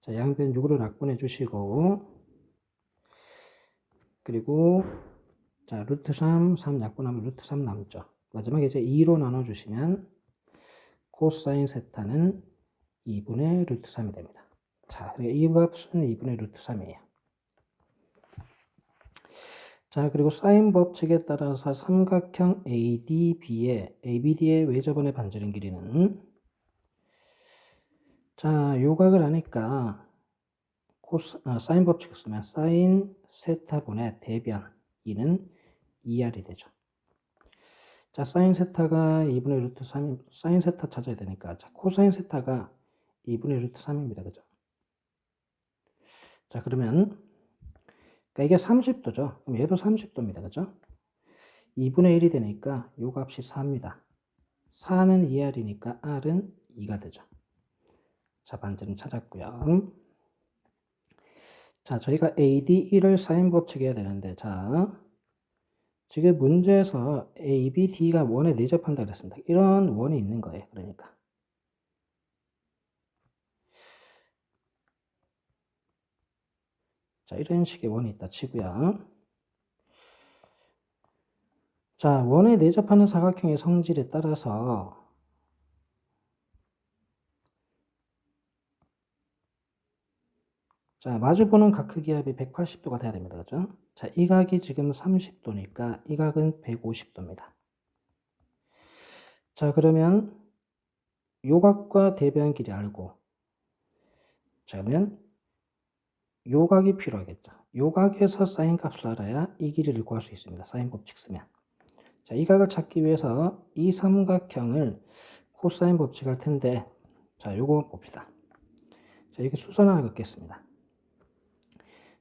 자, 양변 6으로 낙분해 주시고 그리고 자, 루트 3, 3 약분하면 루트 3 남죠. 마지막에 이제 2로 나눠 주시면 코사인 세타는 2분의 루트 3이 됩니다. 자, 이 값은 2분의 루트 3이에요. 자, 그리고 사인 법칙에 따라서 삼각형 ADB의 ABD의 외접원의 반지름 길이는 자, 요각을 아니까 사인 법칙을 쓰면 사인 세타분의 대변 2는 2R이 되죠. 자, 사인 세타가 2분의 루트 3, 사인 세타 찾아야 되니까 자, 코사인 세타가 2분의 루트 3입니다. 그죠? 자, 그러면 그러니까 이게 30도죠. 그럼 얘도 30도입니다. 그죠? 2분의 1이 되니까 요 값이 4입니다. 4는 2R이니까 R은 2가 되죠. 자, 반지름 찾았고요. 자, 저희가 AD1을 사인 법칙해야 되는데 자, 지금 문제에서 ABD가 원에 내접한다 그랬습니다. 이런 원이 있는 거예요. 그러니까 자, 이런 식의 원이 있다 치고요. 자, 원에 내접하는 사각형의 성질에 따라서 자, 마주보는 각 크기압이 180도가 돼야 됩니다. 그죠? 자, 이 각이 지금 30도니까 이 각은 150도입니다. 자, 그러면 요 각과 대변 길이 알고 자, 그러면 요 각이 필요하겠죠. 요 각에서 사인 값을 알아야 이 길이를 구할 수 있습니다. 사인 법칙 쓰면. 자, 이 각을 찾기 위해서 이 삼각형을 코사인 법칙 할 텐데 자, 요거 봅시다. 자, 이렇게 수선 하나 긋겠습니다.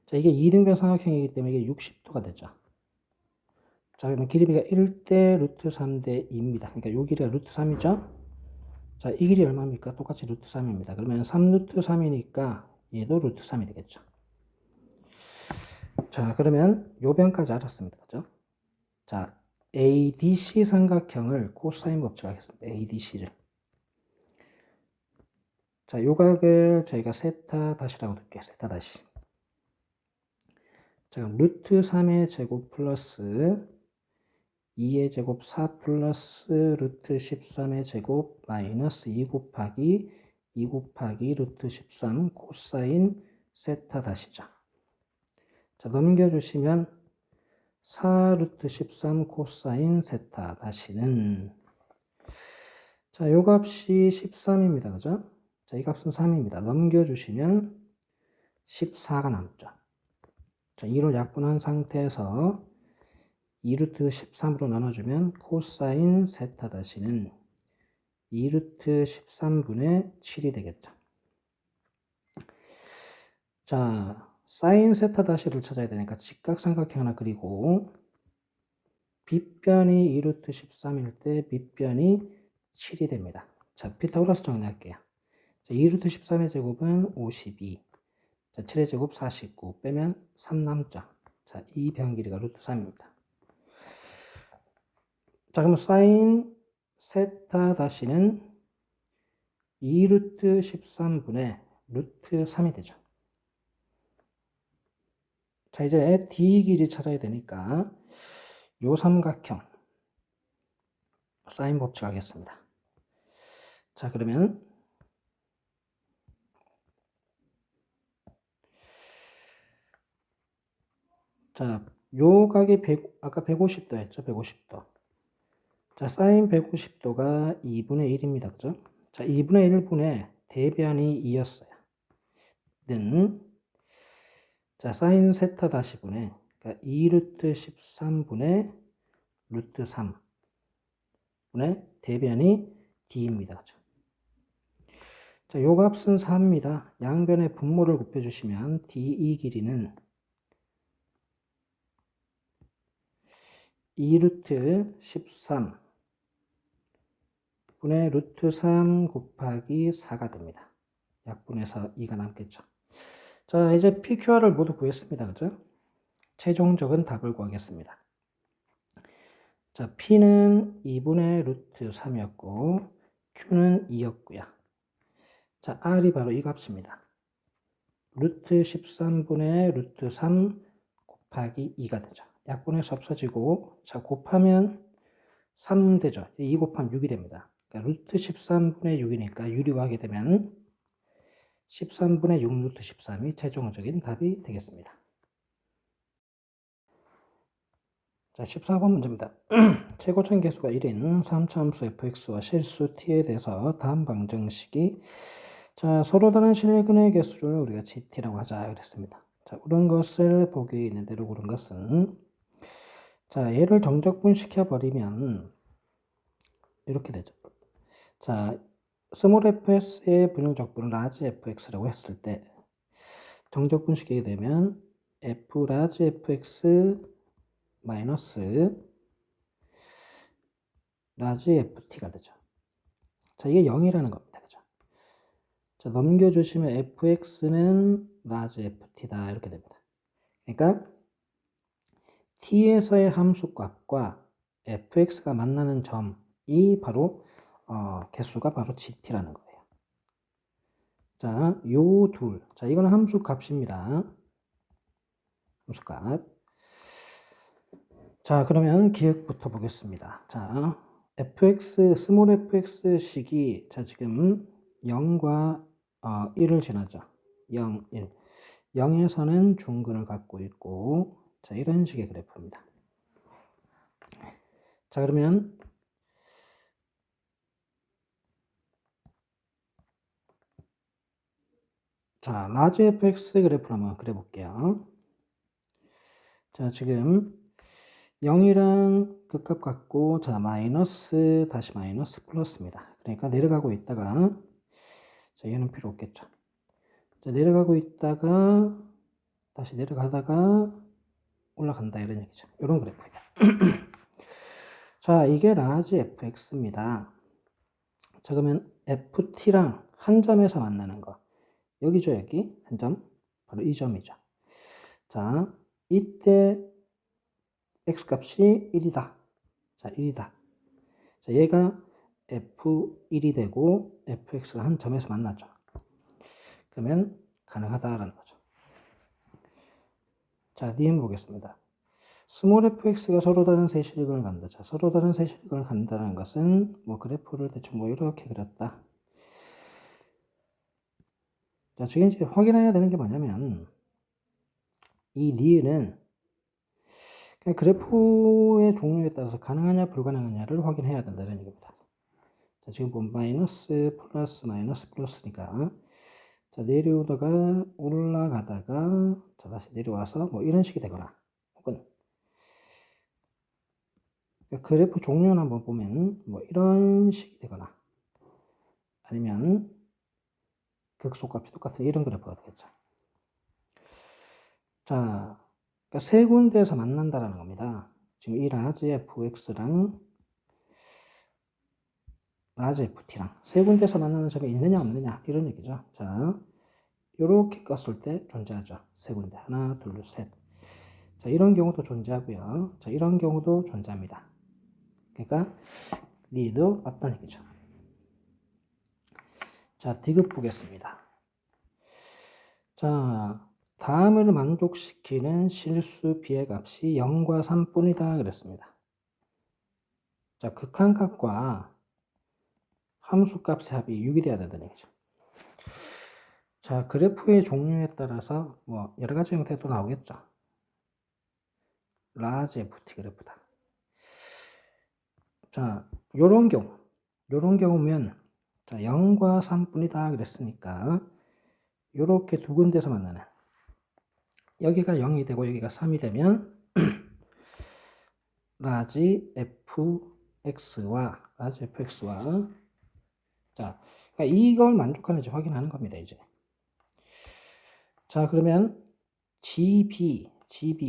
자, 이게 2등변 삼각형이기 때문에 이게 60도가 되죠. 자, 그러면 길이가 1대 루트 3대 2입니다. 그러니까 요 길이가 루트 3이죠. 자, 이 길이 얼마입니까? 똑같이 루트 3입니다. 그러면 3 루트 3이니까 얘도 루트 3이 되겠죠. 자, 그러면 요 변까지 알았습니다. 그죠? 자, ADC 삼각형을 코사인 법칙 하겠습니다. ADC를. 자, 요각을 저희가 세타 다시라고 둘게요. 세타 다시. 자, 그럼 루트 3의 제곱 플러스 2의 제곱 4 플러스 루트 13의 제곱 마이너스 2 곱하기 루트 13 코사인 세타 다시죠. 자, 넘겨주시면 4 루트 13 코사인 세타 다시는 자, 요 값이 13입니다. 그죠? 자, 이 값은 3입니다. 넘겨주시면 14가 남죠. 자, 2로 약분한 상태에서 2루트 13으로 나눠주면 코사인 세타 다시는 2루트 13분의 7이 되겠죠. 자, 사인 세타 다시를 찾아야 되니까 직각삼각형 하나 그리고 빗변이 2루트 13일 때 밑변이 7이 됩니다. 자, 피타고라스 정리할게요. 자, 2루트 13의 제곱은 52. 자, 7의 제곱 49. 빼면 3 남죠. 자, 이 변 길이가 루트 3입니다. 자, 그럼 사인 세타 다시는 2루트 13분의 루트 3이 되죠. 자, 이제 D 길이 찾아야 되니까 요 삼각형 사인 법칙 하겠습니다. 자, 그러면 자, 요 각이 아까 150도 했죠? 150도. 자, 사인 150도가 2분의 1입니다. 그죠? 자, 2분의 1분의 대변이 2였어요. 는 자, 사인 세타 다시 분의 그러니까 2루트 13분의 루트 3분의 대변이 D입니다. 그죠? 자, 요 값은 4입니다. 양변의 분모를 곱해주시면 DE 길이는 2루트 13 분의 루트 3 곱하기 4가 됩니다. 약분해서 2가 남겠죠. 자, 이제 PQR을 모두 구했습니다. 그죠? 최종적인 답을 구하겠습니다. 자, P는 2분의 루트 3이었고 Q는 2였고요. 자, R이 바로 이 값입니다. 루트 13분의 루트 3 곱하기 2가 되죠. 약분해서 없어지고, 자, 곱하면 3 되죠. 2 곱하면 6이 됩니다. 그러니까 루트 13분의 6이니까 유리화하게 되면 13분의 6 루트 13이 최종적인 답이 되겠습니다. 자, 14번 문제입니다. 최고점 개수가 1인 3차함수 fx와 실수 t에 대해서 다음 방정식이, 자, 서로 다른 실근의 개수를 우리가 gt라고 하자 그랬습니다. 자, 옳은 것을 보기 있는 대로 옳은 것은, 자, 얘를 정적분시켜 버리면 이렇게 되죠. 자, 스몰 fs의 분유적분을 라지 fx라고 했을 때 정적분시키게 되면 f 라지 fx 마이너스 라지 ft가 되죠. 자, 이게 0이라는 겁니다. 그죠? 자, 넘겨주시면 fx는 라지 ft다 이렇게 됩니다. 그러니까 t에서의 함수값과 fx가 만나는 점이 바로 개수가 바로 gt라는 거예요. 자, 요 둘. 자, 이거는 함수값입니다. 함수값. 자, 그러면 기억부터 보겠습니다. 자, fx, 스몰 fx 식이, 자, 지금 0과 1을 지나죠. 0, 1. 0에서는 중근을 갖고 있고, 자, 이런 식의 그래프입니다. 자, 그러면 자, 라지 fx 그래프를 한번 그려볼게요. 자, 지금 0이랑 극값 같고, 자, 마이너스, 다시 마이너스, 플러스입니다. 그러니까 내려가고 있다가, 자, 얘는 필요 없겠죠. 자, 내려가고 있다가, 다시 내려가다가, 올라간다, 이런 얘기죠. 이런 그래프예요. 자, 이게 라지 fx입니다. 자, 그러면 ft랑 한 점에서 만나는 거. 여기죠, 여기. 한 점. 바로 이 점이죠. 자, 이때 x값이 1이다. 자, 1이다. 자, 얘가 f1이 되고 fx가 한 점에서 만나죠. 그러면 가능하다라는 거죠. 자, 니은 보겠습니다. 스몰 fx가 서로 다른 세 실근을 간다. 자, 서로 다른 세 실근을 간다는 것은 뭐 그래프를 대충 뭐 이렇게 그렸다. 자, 지금 이제 확인해야 되는 게 뭐냐면 이 니은은 그냥 그래프의 종류에 따라서 가능하냐 불가능하냐를 확인해야 된다는 얘기입니다. 자, 지금 보면 마이너스 플러스 마이너스 플러스니까, 자, 내려오다가 올라가다가, 자, 다시 내려와서 뭐 이런 식이 되거나, 혹은 그래프 종류를 한번 보면 뭐 이런 식이 되거나, 아니면 극소값이 똑같은 이런 그래프가 되겠죠. 자, 그러니까 세 군데에서 만난다라는 겁니다. 지금 이 라지 fx랑 라지 ft랑 세 군데에서 만나는 점이 있느냐 없느냐 이런 얘기죠. 자, 요렇게 껐을 때 존재하죠. 세 군데. 하나, 둘, 셋. 자, 이런 경우도 존재하고요. 자, 이런 경우도 존재합니다. 그러니까 니도 맞다는 얘기죠. 자, 디귿 보겠습니다. 자, 다음을 만족시키는 실수 b의 값이 0과 3뿐이다 그랬습니다. 자, 극한값과 함수값의 합이 6이 돼야 된다는 얘기죠. 자, 그래프의 종류에 따라서 뭐 여러 가지 형태도 나오겠죠. 라지 FT 그래프다. 자, 요런 경우면, 자, 0과 3뿐이다 그랬으니까, 요렇게 두 군데서 만나는, 여기가 0이 되고 여기가 3이 되면, 라지 fx와, 자, 그러니까 이걸 만족하는지 확인하는 겁니다, 이제. 자, 그러면 GB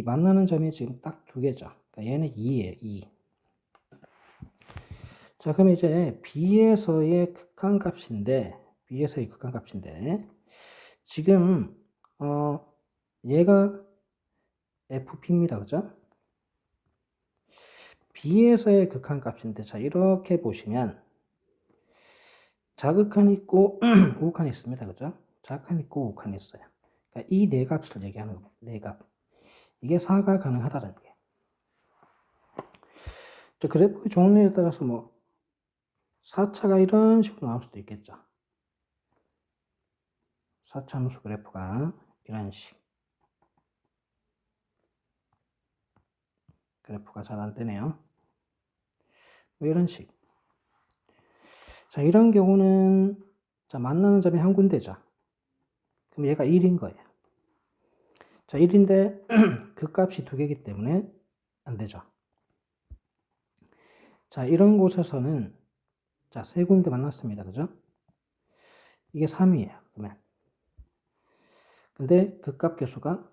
만나는 점이 지금 딱 두 개죠. 그러니까 얘는 2예요, 2. 자, 그럼 이제 B에서의 극한값인데, 지금, 얘가 FP입니다. 그죠? B에서의 극한값인데, 자, 이렇게 보시면 자극한이 있고 우극한이 있습니다. 그죠? 자극한이 있고 우극한이 있어요. 그러니까 이 네 값을 얘기하는 겁니다. 네 값. 이게 4가 가능하다는 게. 그래프의 종류에 따라서 뭐 4차가 이런 식으로 나올 수도 있겠죠. 4차 함수 그래프가 이런 식. 그래프가 잘 안 뜨네요. 뭐 이런 식. 자, 이런 경우는 자, 만나는 점이 한 군데죠. 그럼 얘가 1인 거예요. 자, 1인데 그 값이 두 개이기 때문에 안 되죠. 자, 이런 곳에서는 자, 세 군데 만났습니다. 그죠? 이게 3이에요. 그러면. 근데 그 값 개수가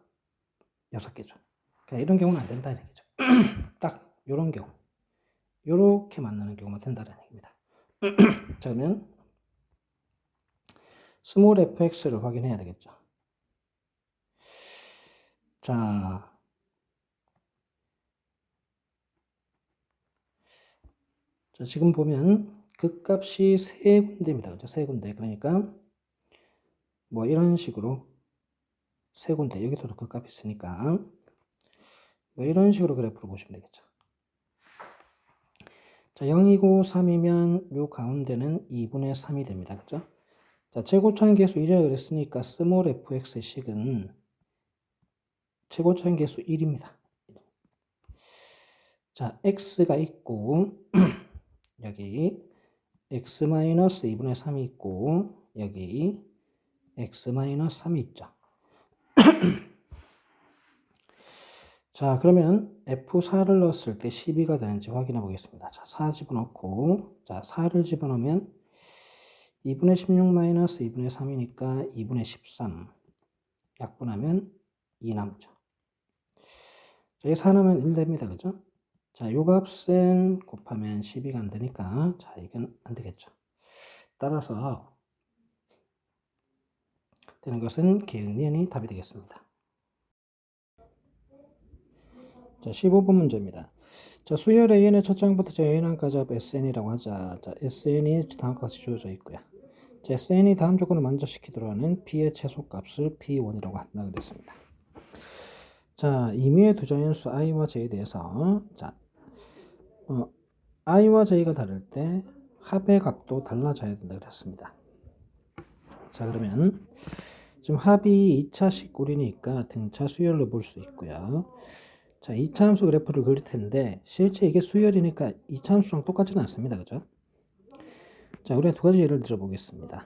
6개죠. 그러니까 이런 경우는 안 된다는 얘기죠. 딱 이런 경우. 이렇게 만나는 경우만 된다는 얘기입니다. 자, 그러면 스몰 fx를 확인해야 되겠죠. 자, 지금 보면 그 값이 세 군데입니다. 그죠? 세 군데. 그러니까 뭐 이런 식으로 세 군데. 여기도 그 값이 있으니까 뭐 이런 식으로 그래프를 보시면 되겠죠. 자, 0이고 3이면 요 가운데는 2분의 3이 됩니다. 그죠? 자, 최고차항 계수 1이라 그랬으니까 스몰 fx의 식은 최고차항 계수 1입니다. 자, x가 있고 여기 x-2분의 3이 있고 여기 x-3이 있죠. 자, 그러면 F4를 넣었을 때 12가 되는지 확인해 보겠습니다. 자, 4 집어넣고 자, 4를 집어넣으면 2분의 16-2분의 3이니까 2분의 13 약분하면 2 남죠. 자, 이 4 넣으면 1 됩니다. 그죠? 자, 요 값은 곱하면 12가 안 되니까 자, 이건 안 되겠죠. 따라서 되는 것은 기응니은이 답이 되겠습니다. 자, 15번 문제입니다. 자, 수열 AN의 첫 장부터 AN까지 합 SN이라고 하자. 자, SN이 다음과 같이 주어져 있고요. 자, SN이 다음 조건을 만족시키도록 하는 P의 최소값을 P1이라고 한다 그랬습니다. 자, 임의의 두 자연수 I와 J에 대해서 자, I와 J가 다를 때 합의 값도 달라져야 된다 그랬습니다. 자, 그러면 지금 합이 2차식 꼴이니까 등차 수열로 볼 수 있고요. 자, 2차 함수 그래프를 그릴 텐데 실제 이게 수열이니까 2차 함수랑 똑같지는 않습니다. 그죠? 자, 우리가 두 가지 예를 들어 보겠습니다.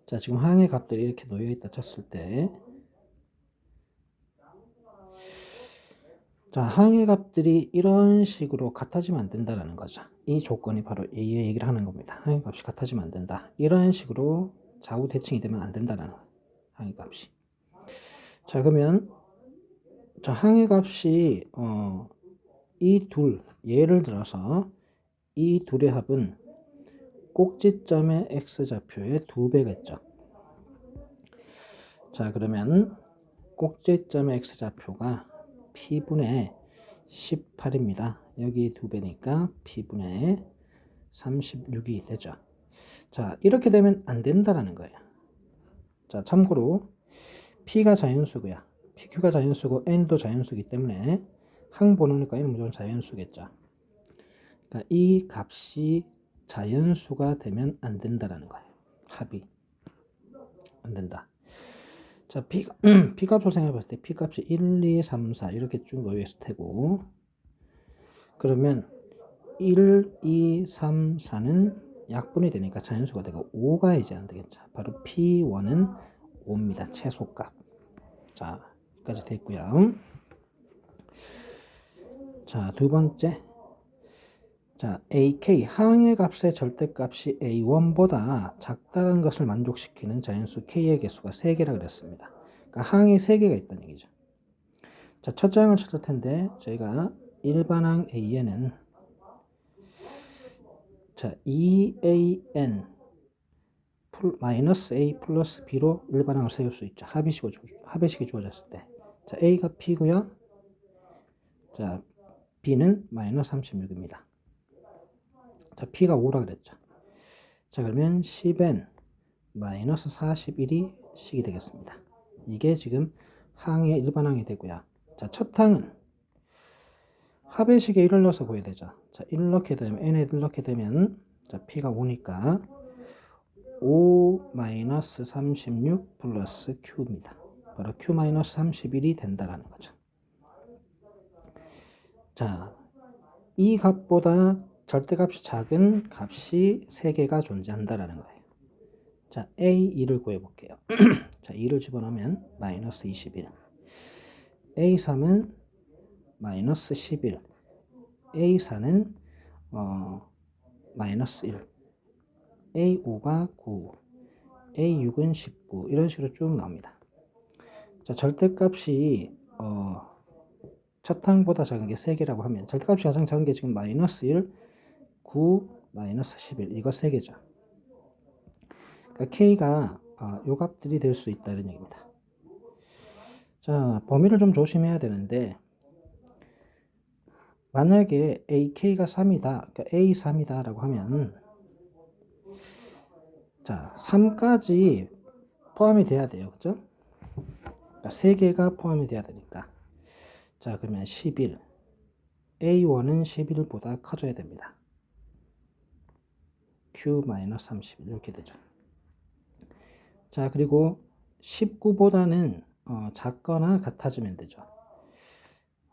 자, 지금 항의 값들이 이렇게 놓여 있다 쳤을 때 자, 항의 값들이 이런 식으로 같아지면 안 된다라는 거죠. 이 조건이 바로 이 얘기를 하는 겁니다. 항의 값이 같아지면 안 된다. 이런 식으로 좌우 대칭이 되면 안 된다라는 거예요. 항의 값이. 자, 그러면 자, 항의 값이 이 둘, 예를 들어서 이 둘의 합은 꼭지점의 x좌표의 2배겠죠. 자, 그러면 꼭지점의 x좌표가 p분의 18입니다. 여기 2배니까 p분의 36이 되죠. 자, 이렇게 되면 안 된다라는 거예요. 자, 참고로 p가 자연수고요. pq가 자연수고 n도 자연수이기 때문에 항 번호니까 이는 무조건 자연수겠죠. 그러니까 이 값이 자연수가 되면 안 된다라는 거예요. 합이 안 된다. 자, P값을 생각해 봤을 때 P값이 1, 2, 3, 4 이렇게 쭉 놓여 있을 테고 그러면 1, 2, 3, 4는 약분이 되니까 자연수가 되고 5가 이제 안 되겠죠. 바로 P1은 5입니다. 최소값. 자, 여기까지 됐고요. 자, 두 번째. 자, AK 항의 값의 절대값이 A1보다 작다는 것을 만족시키는 자연수 K의 개수가 3개라 그랬습니다. 그러니까 항이 3개가 있다는 얘기죠. 자, 첫째 항을 찾을 텐데 저희가 일반항 A에는 자, 2AN 마이너스 A 플러스 B로 일반항을 세울 수 있죠. 합의식이 주어졌을 때. 자, A가 P고요. 자, B는 마이너스 36입니다. 자, P가 5라 그랬죠. 자, 그러면 10n 마이너스 41이 식이 되겠습니다. 이게 지금 항의 일반항이 되고요. 자, 첫 항은 합의식에 1을 넣어서 구해야 되죠. 자, 1 넣게 되면 n에 1 넣게 되면 자, P가 5니까 5 마이너스 36 플러스 Q입니다. 바로 Q 마이너스 31이 된다라는 거죠. 자, 이 값보다 절대값이 작은 값이 3개가 존재한다라는 거예요. 자, A2를 구해볼게요. 자, 2를 집어넣으면 마이너스 21. A3은 마이너스 11. A4는 마이너스 1. A5가 9. A6은 19. 이런 식으로 쭉 나옵니다. 자, 절대값이 첫 항보다 작은 게 3개라고 하면 절대값이 가장 작은 게 지금 마이너스 1, 9, 마이너스 11 이거 3개죠. 그러니까 K가 요 값들이 될 수 있다는 얘기입니다. 자, 범위를 좀 조심해야 되는데 만약에 AK가 3이다, 그러니까 A3이다 라고 하면 자, 3까지 포함이 돼야 돼요. 그죠? 그러니까 3개가 포함이 돼야 되니까 자, 그러면 11 A1은 11보다 커져야 됩니다. Q-31 이렇게 되죠. 자, 그리고 19보다는 작거나 같아지면 되죠.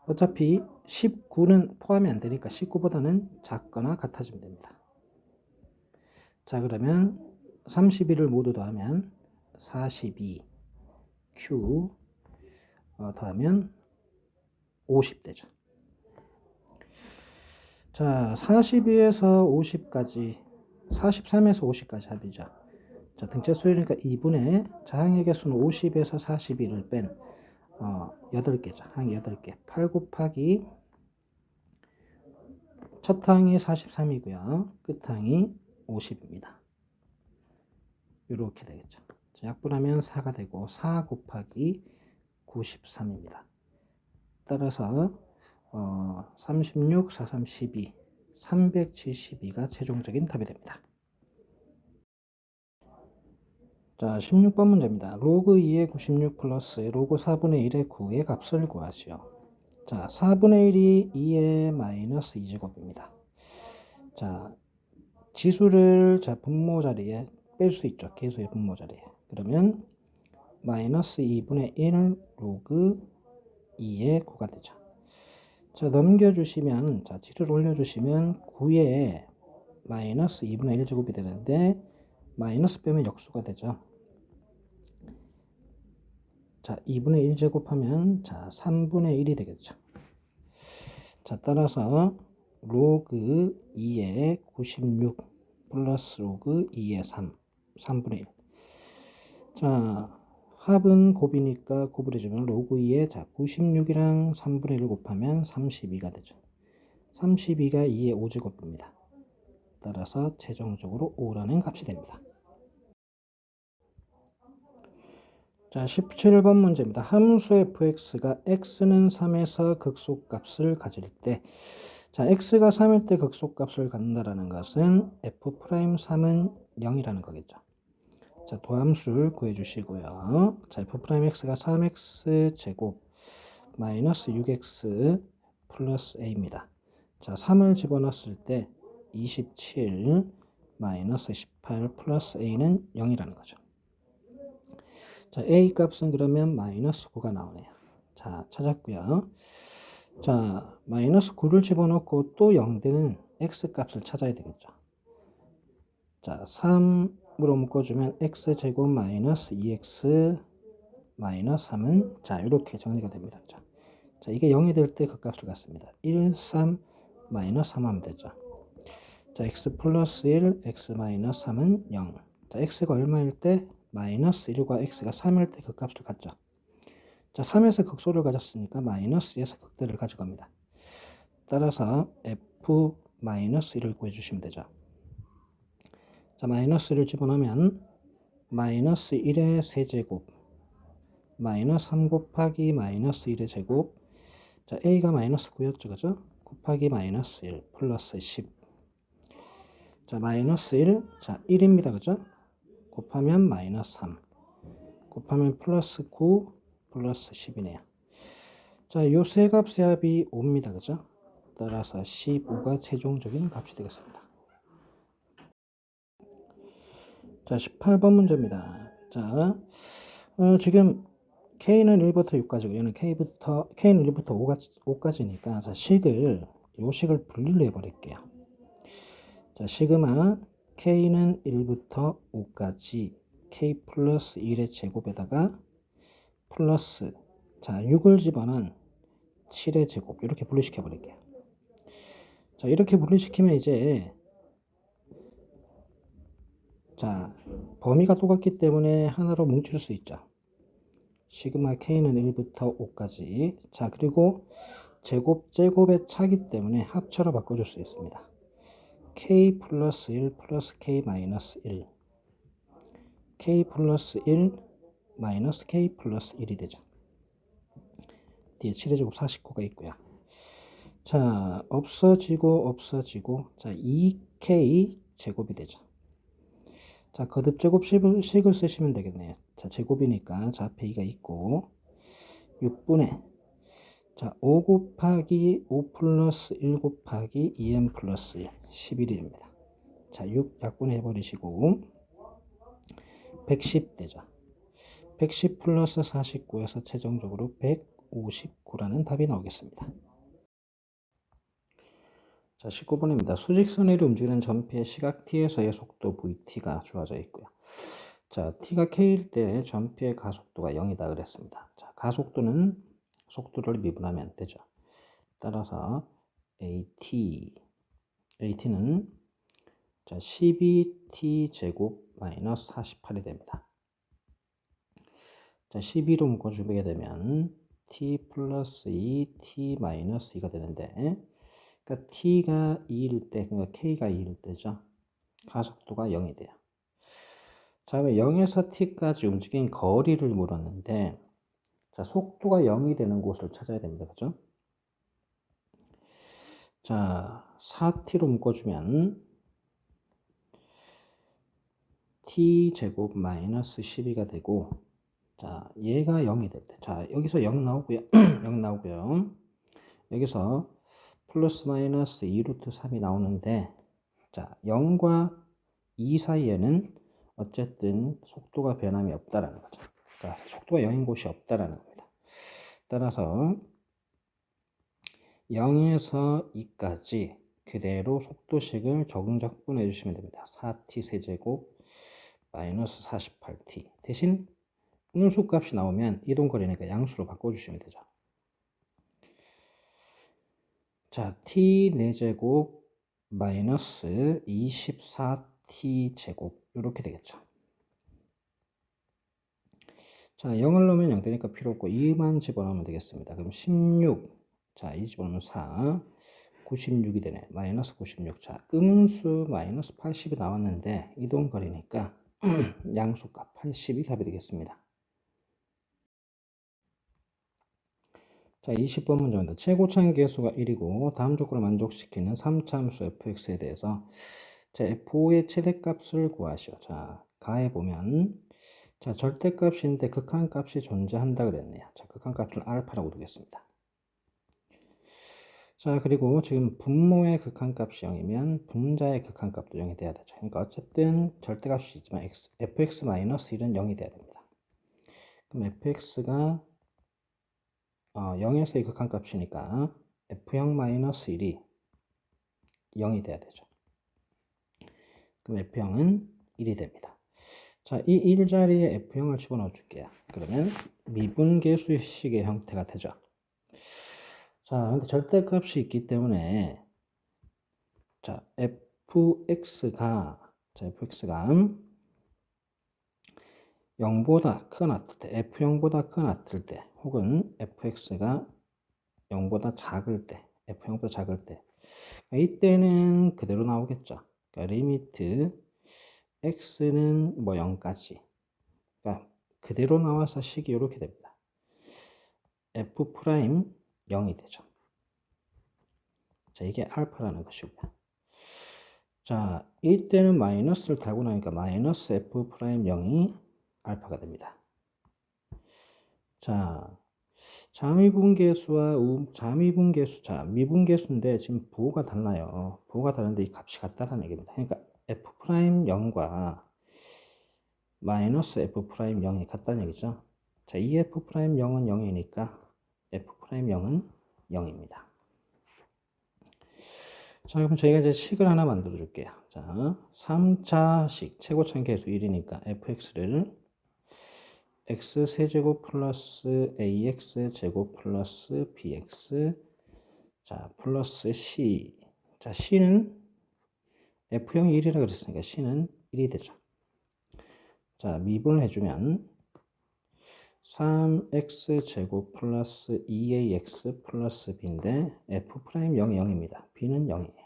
어차피 19는 포함이 안 되니까 19보다는 작거나 같아지면 됩니다. 자, 그러면 31을 모두 더하면 42 Q 더하면 50 되죠. 자, 42에서 50까지 43에서 50까지 합이죠. 자, 등차 수열이니까 2분의 자항의 개수는 50에서 42를 뺀 8개죠. 항이 8개. 8 곱하기 첫 항이 43이고요. 끝 항이 50입니다. 이렇게 되겠죠. 자, 약분하면 4가 되고 4 곱하기 93입니다. 따라서 36, 4, 3, 12, 372가 최종적인 답이 됩니다. 자, 16번 문제입니다. 로그 2의 96 플러스 로그 4분의 1의 9의 값을 구하시오. 자, 4분의 1이 2의 마이너스 2제곱입니다. 자, 지수를 자, 분모 자리에 뺄 수 있죠. 계수의 분모 자리에. 그러면 마이너스 2분의 1 로그 2의 9가 되죠. 자, 넘겨주시면, 자, 지수를 올려주시면 9에 마이너스 2분의 1제곱이 되는데 마이너스 빼면 역수가 되죠. 자, 2분의 1제곱 하면 자, 3분의 1이 되겠죠. 자, 따라서 로그 2의 96 플러스 로그 2의 3분의 1. 자, 합은 곱이니까 곱을 해주면 로그 2의 자, 96이랑 3분의 1을 곱하면 32가 되죠. 32가 2의 5제곱입니다. 따라서 최종적으로 5라는 값이 됩니다. 자, 17번 문제입니다. 함수 fx가 x는 3에서 극소값을 가질 때, 자, x가 3일 때 극소값을 갖는다라는 것은 f'3은 0이라는 거겠죠. 자, 도함수를 구해주시고요. 자, f'x가 3x 제곱 마이너스 6x 플러스 a입니다. 자, 3을 집어넣었을 때 27 마이너스 18 플러스 a는 0이라는 거죠. 자, A 값은 그러면 마이너스 9가 나오네요. 자, 찾았고요. 자, 마이너스 9를 집어넣고 또 0 되는 X 값을 찾아야 되겠죠. 자, 3으로 묶어주면 X제곱 마이너스 2X 마이너스 3은 자, 이렇게 정리가 됩니다. 자, 이게 0이 될 때 그 값을 갖습니다. 1, 3, 마이너스 3 하면 되죠. 자, X 플러스 1, X 마이너스 3은 0. 자, X가 얼마일 때? 마이너스 1과 x가 3일 때 그 값을 갖죠. 자, 3에서 극소를 가졌으니까 마이너스 2에서 극대를 가져갑니다. 따라서 f 마이너스 1을 구해주시면 되죠. 자, 마이너스 1을 집어넣으면 마이너스 1의 세제곱 마이너스 3 곱하기 마이너스 1의 제곱. 자, a가 마이너스 9였죠, 그죠? 곱하기 마이너스 1 플러스 10. 자, 마이너스 1, 자, 1입니다, 그죠? 곱하면 마이너스 3, 곱하면 플러스 9, 플러스 10이네요. 자, 요 세 값의 합이 5입니다, 그죠? 따라서 15가 최종적인 값이 되겠습니다. 자, 18번 문제입니다. 자, 지금 K는 1부터 6까지고 얘는 K는 1부터 5까지니까 자, 요 식을 분리를 해버릴게요. 자, 시그마 K는 1부터 5까지 K 플러스 1의 제곱에다가 플러스, 자, 6을 집어넣은 7의 제곱, 이렇게 분리시켜 버릴게요. 자, 이렇게 분리시키면 이제, 자, 범위가 똑같기 때문에 하나로 뭉칠 수 있죠. 시그마 K는 1부터 5까지. 자, 그리고 제곱의 차기 때문에 합차로 바꿔줄 수 있습니다. K 플러스 1 플러스 K 마이너스 1. K 플러스 1 마이너스 K 플러스 1이 되죠. 뒤에 7의 제곱 49가 있고요. 자, 없어지고, 자, 2K 제곱이 되죠. 자, 거듭 제곱식을 쓰시면 되겠네요. 자, 제곱이니까, 자, 앞에 2가 있고, 6분의, 자, 5 곱하기 5 플러스 1 곱하기 2n 플러스 1, 11이 됩니다. 자, 6 약분해 버리시고, 110 되죠. 110 플러스 49에서 최종적으로 159라는 답이 나오겠습니다. 자, 19번입니다. 수직선 위로 움직이는 전피의 시각 t에서의 속도 vt가 주어져 있고요. 자, t가 k일 때 전피의 가속도가 0이다 그랬습니다. 자, 가속도는 속도를 미분하면 되죠. 따라서 at는 자, 12t 제곱 마이너스 48이 됩니다. 자, 12로 묶어주게 되면 t 플러스 2, t 마이너스 2가 되는데, 그러니까 t가 2일 때, 그러니까 k가 2일 때죠. 가속도가 0이 돼요. 자, 그럼 0에서 t까지 움직인 거리를 물었는데, 자, 속도가 0이 되는 곳을 찾아야 됩니다. 그죠? 자, 4t로 묶어주면 t제곱 마이너스 12가 되고, 자, 얘가 0이 될 때, 자, 여기서 0 나오고요. 0 나오고요. 여기서 플러스 마이너스 2루트 3이 나오는데, 자, 0과 2 사이에는 어쨌든 속도가 변함이 없다라는 거죠. 그러니까 속도가 0인 곳이 없다라는 겁니다. 따라서 0에서 2까지 그대로 속도식을 정적분해 주시면 됩니다. 4t 세제곱 마이너스 48t 대신 음수 값이 나오면 이동거리니까 양수로 바꿔주시면 되죠. 자, t 4제곱 마이너스 24t 제곱 이렇게 되겠죠. 자, 0을 넣으면 0 되니까 필요 없고 2만 집어넣으면 되겠습니다. 그럼 16, 자, 2 집어넣으면 4, 96이 되네. 마이너스 96. 자, 음수 마이너스 80이 나왔는데 이동거리니까 양수값 80이 답이 되겠습니다. 자, 20번 문제입니다. 최고차인 계수가 1이고 다음 조건을 만족시키는 3차함수 fx에 대해서 자, f5의 최대값을 구하시오. 자, 가해보면 자, 절대값인데 극한값이 존재한다 그랬네요. 자, 극한값을 알파라고 두겠습니다. 자, 그리고 지금 분모의 극한값이 0이면 분자의 극한값도 0이 돼야 되죠. 그러니까 어쨌든 절대값이 있지만 fx-1은 0이 돼야 됩니다. 그럼 fx가 0에서 의 극한값이니까 f0-1이 0이 돼야 되죠. 그럼 f0은 1이 됩니다. 자, 이 1 자리에 f0을 집어넣어 줄게요. 그러면 미분계수식의 형태가 되죠. 자, 근데 절대값이 있기 때문에 자, fx가 0보다 크거나 같을 때, f0보다 크거나 같을 때, 혹은 fx가 0보다 작을 때, f0보다 작을 때, 이때는 그대로 나오겠죠. 그러니까 리미트 x는 뭐 0까지, 그러니까 그대로 나와서 식이 이렇게 됩니다. f 프라임 0이 되죠. 자, 이게 알파라는 것이고요. 자, 이때는 마이너스를 달고 나니까 마이너스 f 프라임 0이 알파가 됩니다. 자, 자미분계수와 자미분계수, 자, 미분계수인데 지금 부호가 달라요. 부호가 다른데 이 값이 같다는 얘기입니다. 그러니까 f 프라임 0과 마이너스 f 프라임 0이 같다는 얘기죠. 자, 이 f 프라임 0은 0이니까 f 프라임 0은 0입니다. 자, 그럼 저희가 이제 식을 하나 만들어 줄게요. 자, 3차식 최고점 계수 1이니까 fx를 x 세제곱 플러스 ax 제곱 플러스 bx 자 플러스 c 자 c는 f형이 1이라 그랬으니까 c는 1이 되죠. 자 미분을 해주면 3x 제곱 플러스 2ax 플러스 b인데 f 프라임 0이 0입니다. b는 0이에요.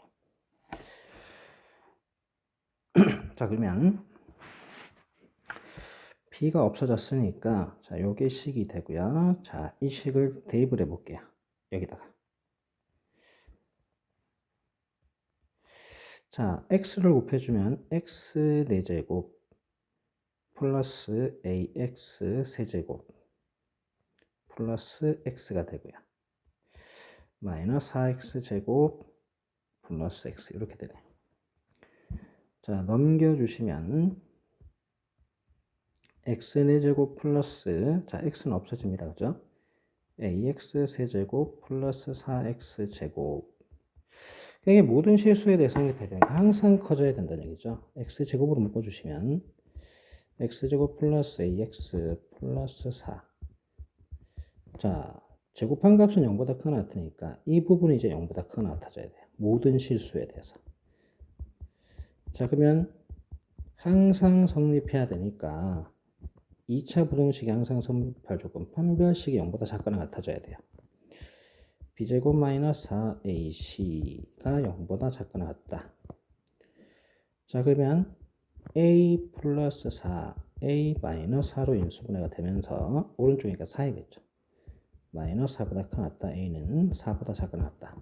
자 그러면 b가 없어졌으니까 자 요게 식이 되고요. 자 이 식을 대입을 해볼게요. 여기다가 자 x를 곱해주면 x 4제곱 플러스 ax 세제곱 플러스 x가 되고요. 마이너스 4x 제곱 플러스 x 이렇게 되네요. 자 넘겨주시면 x 4제곱 플러스 자 x는 없어집니다. 그죠? ax 세제곱 플러스 4x 제곱 이게 모든 실수에 대해 성립해야 되니까 항상 커져야 된다는 얘기죠. x제곱으로 묶어주시면 x제곱 플러스 ax 플러스 4 자, 제곱한 값은 0보다 크거나 같으니까 이 부분이 이제 0보다 크거나 같아져야 돼요. 모든 실수에 대해서. 자, 그러면 항상 성립해야 되니까 2차 부등식이 항상 성립할 조건 판별식이 0보다 작거나 같아져야 돼요. b제곱 마이너스 4ac가 0보다 작거나 같다. 자, 그러면 a 플러스 4, a 마이너스 4로 인수분해가 되면서 오른쪽이니까 4이겠죠. 마이너스 4보다 크거나 같다. a는 4보다 작거나 같다.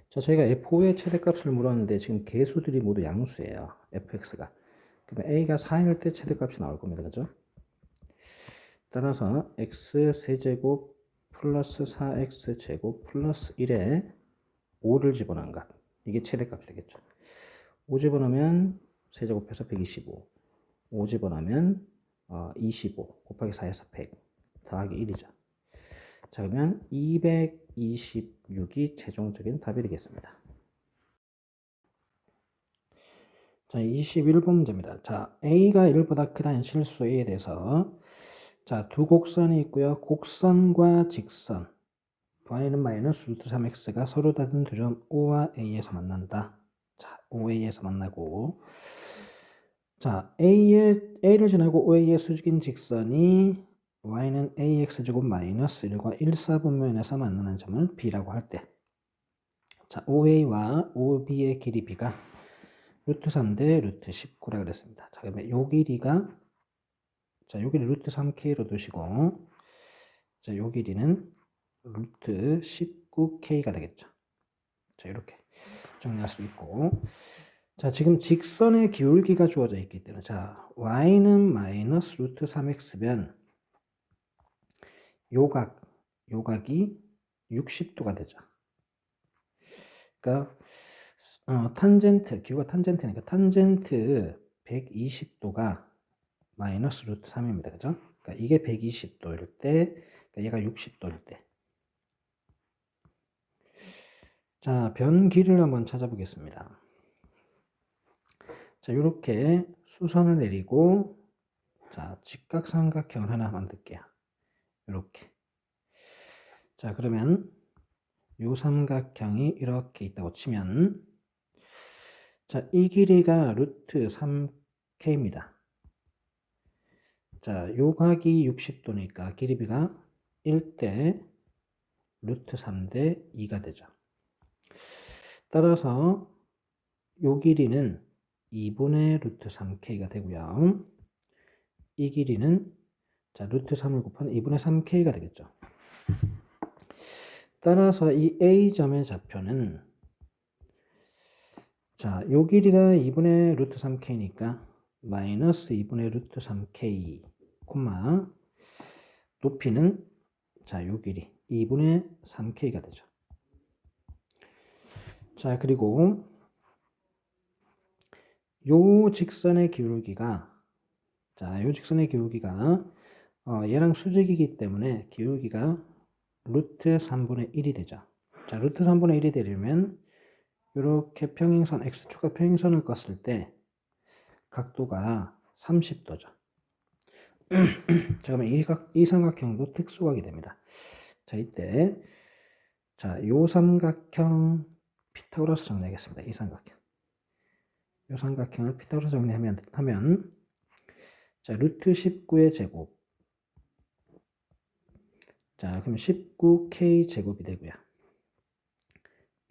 자, 저희가 f5의 최대값을 물었는데 지금 개수들이 모두 양수예요. fx가. 그러면 a가 4일 때 최대값이 나올 겁니다. 그죠? 따라서 x 세제곱 플러스 4x 제곱 플러스 1에 5를 집어넣은 값. 이게 최대값이 되겠죠. 5 집어넣으면 세제곱해서 125. 5 집어넣으면 25 곱하기 4에서 100 더하기 1이죠. 자, 그러면 226이 최종적인 답이 되겠습니다. 자, 21번 문제입니다. 자, A가 1보다 크다는 실수 A에 대해서 자, 두 곡선이 있고요. 곡선과 직선 y는 마이너스 루트 3x가 서로 다른 두 점 O와 A에서 만난다. 자, OA에서 만나고 자, A를 지나고 OA의 수직인 직선이 y는 ax제곱 마이너스 1과 1사분면에서 만나는 점을 b라고 할 때 자, OA와 OB의 길이 b가 루트 3대 루트 19라 그랬습니다. 자, 그러면 요 길이가 자, 요 길이 루트 3k로 두시고 자, 요 길이는 루트 19k가 되겠죠. 자, 이렇게 정리할 수 있고 자, 지금 직선의 기울기가 주어져 있기 때문에 자, y는 마이너스 루트 3x면 요각이 60도가 되죠. 그러니까 탄젠트, 기울기가 탄젠트니까 탄젠트 120도가 마이너스 루트 3입니다. 그죠? 그러니까 이게 120도일 때, 그러니까 얘가 60도일 때. 자, 변기를 한번 찾아보겠습니다. 자, 이렇게 수선을 내리고, 자, 직각삼각형을 하나 만들게요. 이렇게. 자, 그러면 요 삼각형이 이렇게 있다고 치면, 자, 이 길이가 루트 3k입니다. 자, 요 각이 60도니까 길이비가 1대 루트 3대 2가 되죠. 따라서 요 길이는 2분의 루트 3k가 되고요. 이 길이는 자, 루트 3을 곱한 2분의 3k가 되겠죠. 따라서 이 A점의 좌표는 자, 요 길이가 2분의 루트 3k니까 마이너스 2분의 루트 3k, 콤마 높이는 자, 요 길이 2분의 3k가 되죠. 자, 그리고 요 직선의 기울기가 자, 요 직선의 기울기가 얘랑 수직이기 때문에 기울기가 루트 3분의 1이 되죠. 자, 루트 3분의 1이 되려면 이렇게 평행선, x축과 평행선을 껐을 때 각도가 30도죠. 자, 그러면 이 삼각형도 특수각이 됩니다. 자, 이때 자, 요 삼각형 피타고라스 정리하겠습니다. 이 삼각형. 요 삼각형을 피타고라스 정리하면 자, 루트 19의 제곱. 자, 그럼 19k 제곱이 되고요.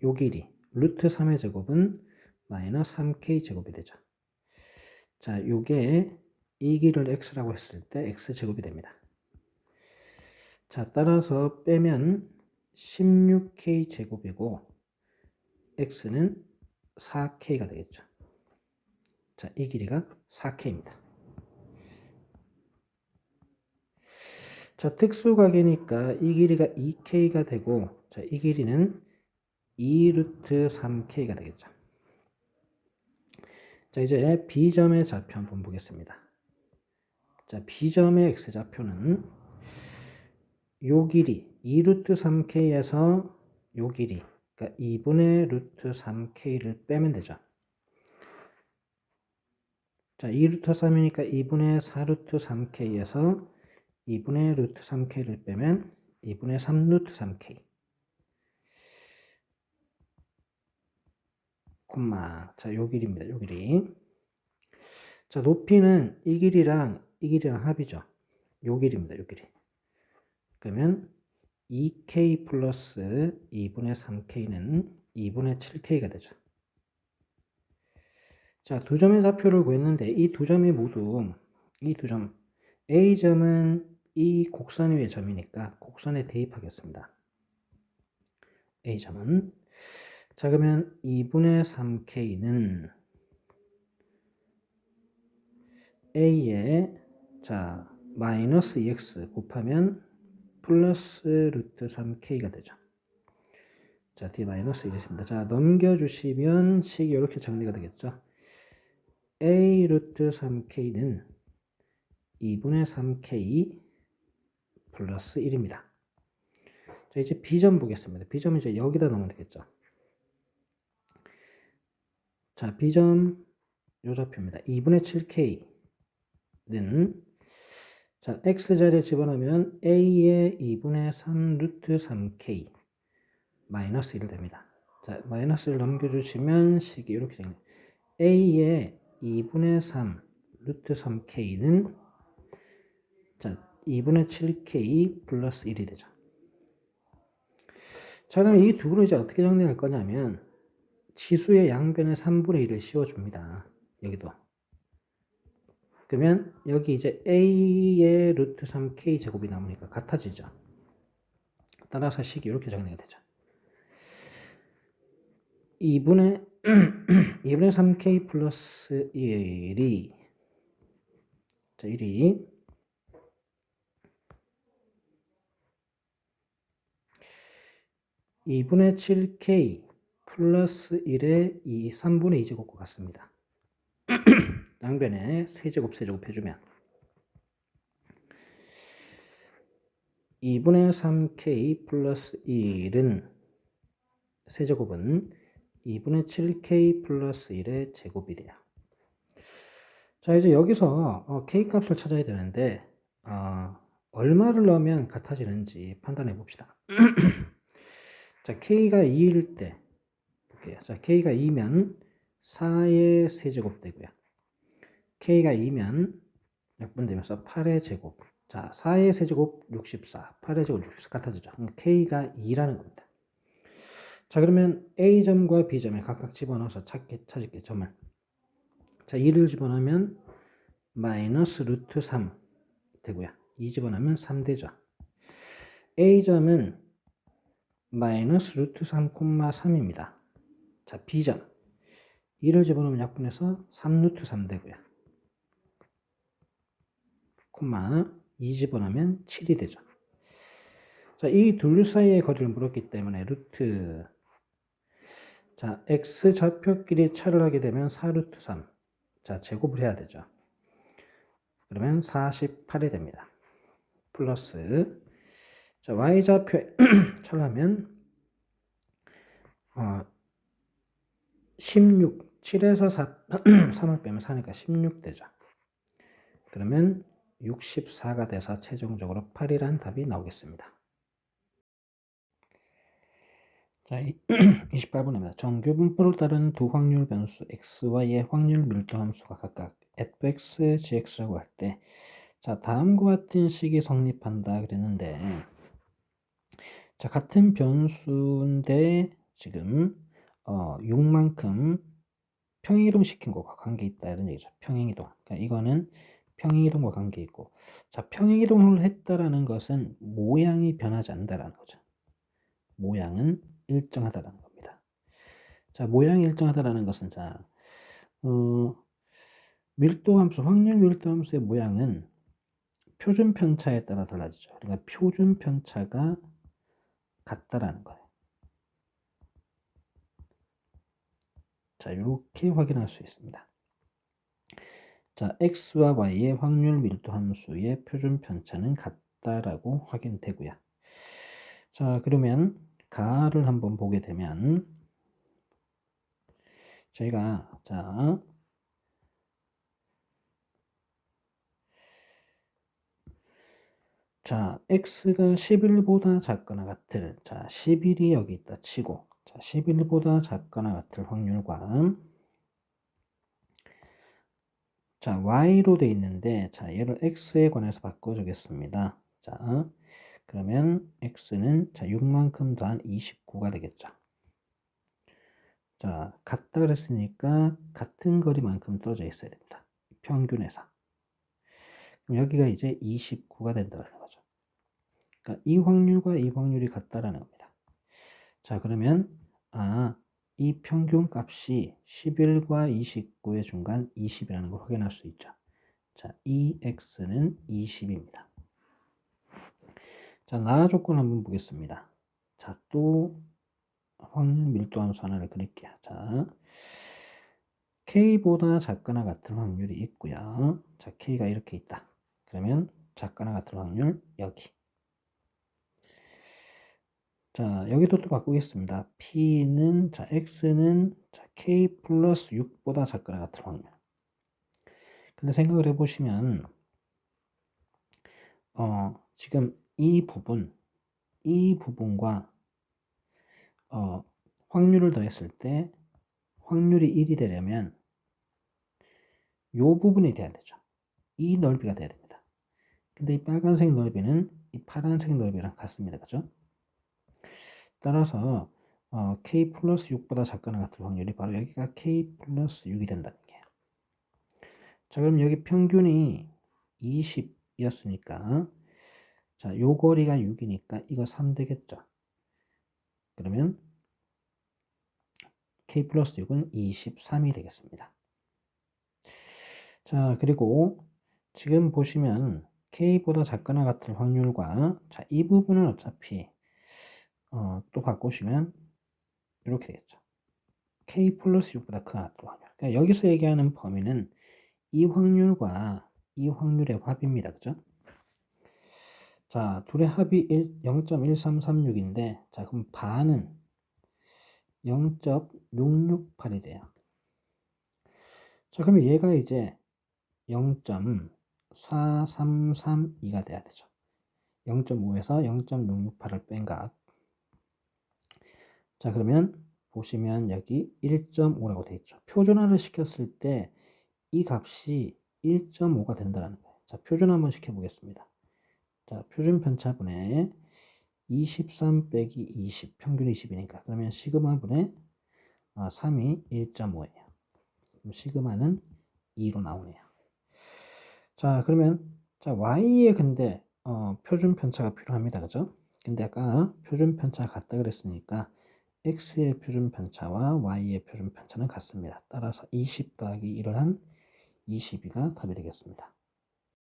요 길이 루트 3의 제곱은 마이너스 3k 제곱이 되죠. 자, 요게 이 길을 x라고 했을 때 x 제곱이 됩니다. 자, 따라서 빼면 16k 제곱이고 x는 4k가 되겠죠. 자, 이 길이가 4k입니다. 자, 특수각이니까 이 길이가 2k가 되고 자, 이 길이는 2루트 3k가 되겠죠. 자, 이제 B점의 좌표 한번 보겠습니다. 자, B점의 x좌표는 요 길이 2루트 3k에서 요 길이 그러니까 2분의 루트 3k를 빼면 되죠. 자, 2루트 3이니까 2분의 4루트 3k에서 2분의 루트 3k를 빼면 2분의 3루트 3k 콤마 자, 요 길이입니다. 요 길이. 자, 높이는 이 길이랑 합이죠. 요 길이입니다. 요 길이. 그러면 2k 플러스 2분의 3k는 2분의 7k가 되죠. 자, 두 점의 좌표를 구했는데 이 두 점이 모두 이 두 점 A점은 이 곡선 위의 점이니까 곡선에 대입하겠습니다. A점은 자, 그러면 2분의 3k는 A에 자, 마이너스 2x 곱하면 플러스 루트 3k가 되죠. 자, d 마이너스 1이 있습니다. 자, 넘겨주시면 식이 이렇게 정리가 되겠죠. a 루트 3k는 2분의 3k 플러스 1입니다. 자, 이제 b점 보겠습니다. b점은 이제 여기다 넣으면 되겠죠. 자, b점 요 좌표입니다. 2분의 7k는 자, x자리에 집어넣으면 a의 2분의 3 루트 3k 마이너스 1 됩니다. 자, 마이너스 1 넘겨주시면 식이 이렇게 됩니다. a의 2분의 3 루트 3k는 자, 2분의 7k 플러스 1이 되죠. 자, 그럼 이 두 개를 이제 어떻게 정리할 거냐면 치수의 양변에 3분의 1을 씌워줍니다. 여기도. 그러면 여기 이제 a의 루트 3k 제곱이 나오니까 같아지죠. 따라서 식이 이렇게 정리가 되죠. 2분의 3k 플러스 1이 자, 1이 2분의 7k 플러스 1의 3분의 2제곱과 같습니다. 양변에 세제곱 해주면 2분의 3k 플러스 1은 세제곱은 2분의 7k 플러스 1의 제곱이 돼요. 자, 이제 여기서 k 값을 찾아야 되는데 얼마를 넣으면 같아지는지 판단해 봅시다. 자, k가 2일 때 볼게요. 자, k가 2면 4의 세제곱 되고요. k가 2면 약분되면서 8의 제곱. 자, 4의 세제곱 64, 8의 제곱 64 같아지죠. k가 2라는 겁니다. 자, 그러면 A점과 B점에 각각 집어넣어서 찾을게요. 점을. 자, 2를 집어넣으면 마이너스 루트 3 되고요. 2 집어넣으면 3 되죠. A점은 마이너스 루트 3, 3입니다. 자, B점 2를 집어넣으면 약분해서 3 루트 3 되고요. 콤마 2 집어넣으면 7이 되죠. 자, 이 둘 사이의 거리를 물었기 때문에 루트, 자, x 좌표끼리 차를 하게 되면 4 루트 3. 자, 제곱을 해야 되죠. 그러면 48이 됩니다. 플러스, 자, y좌표에 차를 하면 16, 7에서 4, 3을 빼면 4니까 16 되죠. 그러면 64가 돼서 최종적으로 8이란 답이 나오겠습니다. 자, 28번입니다. 정규 분포를 따른 두 확률 변수 xy의 확률 밀도 함수가 각각 fx, gx라고 할 때, 자, 다음과 같은 식이 성립한다 그랬는데, 자, 같은 변수인데 지금 6만큼 평행이동 시킨 것과 관계 있다 이런 얘기죠. 평행이동. 그러니까 이거는 평행이동과 관계 있고, 자, 평행이동을 했다라는 것은 모양이 변하지 않는다라는 거죠. 모양은 일정하다라는 겁니다. 자, 모양이 일정하다라는 것은 자, 밀도함수, 확률 밀도함수의 모양은 표준 편차에 따라 달라지죠. 그러니까 표준 편차가 같다라는 거예요. 자, 이렇게 확인할 수 있습니다. 자, x와 y의 확률 밀도 함수의 표준 편차는 같다라고 확인되고요. 자, 그러면 가를 한번 보게 되면 저희가 자, x가 11보다 작거나 같을, 자, 11이 여기 있다 치고, 자, 11보다 작거나 같을 확률과, 자, y로 돼 있는데, 자, 얘를 x에 관해서 바꿔주겠습니다. 자, 그러면 x는, 자, 6만큼 더한 29가 되겠죠. 자, 같다 그랬으니까 같은 거리만큼 떨어져 있어야 됩니다. 평균에서. 그럼 여기가 이제 29가 된다는 거죠. 그러니까 이 확률과 이 확률이 같다라는 겁니다. 자, 그러면 이 평균 값이 11과 29의 중간 20이라는 걸 확인할 수 있죠. 자, 이 x는 20입니다. 자, 나와 조건 한번 보겠습니다. 자, 또 확률 밀도 함수 하나를 그릴게요. 자, k보다 작거나 같은 확률이 있고요. 자, k가 이렇게 있다. 그러면 작거나 같은 확률 여기. 자, 여기도 또 바꾸겠습니다. P는, 자, X는, 자, K 플러스 6보다 작거나 같은 확률. 근데 생각을 해보시면, 지금 이 부분과, 확률을 더했을 때, 확률이 1이 되려면, 요 부분이 돼야 되죠. 이 넓이가 돼야 됩니다. 근데 이 빨간색 넓이는 이 파란색 넓이랑 같습니다. 그죠? 따라서, K 플러스 6보다 작거나 같은 확률이 바로 여기가 K 플러스 6이 된다는 거예요. 자, 그럼 여기 평균이 20이었으니까, 자, 요 거리가 6이니까 이거 3 되겠죠. 그러면 K 플러스 6은 23이 되겠습니다. 자, 그리고 지금 보시면 K보다 작거나 같은 확률과, 자, 이 부분은 어차피 또 바꾸시면 이렇게 되겠죠. K 플러스 6보다 큰 확률. 그러니까 여기서 얘기하는 범위는 이 확률과 이 확률의 합입니다. 그죠? 자, 둘의 합이 0.1336인데, 자, 그럼 반은 0.668이 돼요. 자, 그러면 얘가 이제 0.4332가 돼야 되죠. 0.5에서 0.668을 뺀 값. 자, 그러면 보시면 여기 1.5라고 되어 있죠. 표준화를 시켰을 때 이 값이 1.5가 된다는 거예요. 자, 표준화 한번 시켜보겠습니다. 자, 표준 편차분의 23 빼기 20, 평균 20이니까. 그러면 시그마분의 3이 1.5예요. 그럼 시그마는 2로 나오네요. 자, 그러면, 자, y의 근데 표준 편차가 필요합니다. 그죠? 근데 아까 표준 편차가 같다 그랬으니까 x의 표준 편차와 y의 표준 편차는 같습니다. 따라서 20 더하기 1을 한 22가 답이 되겠습니다.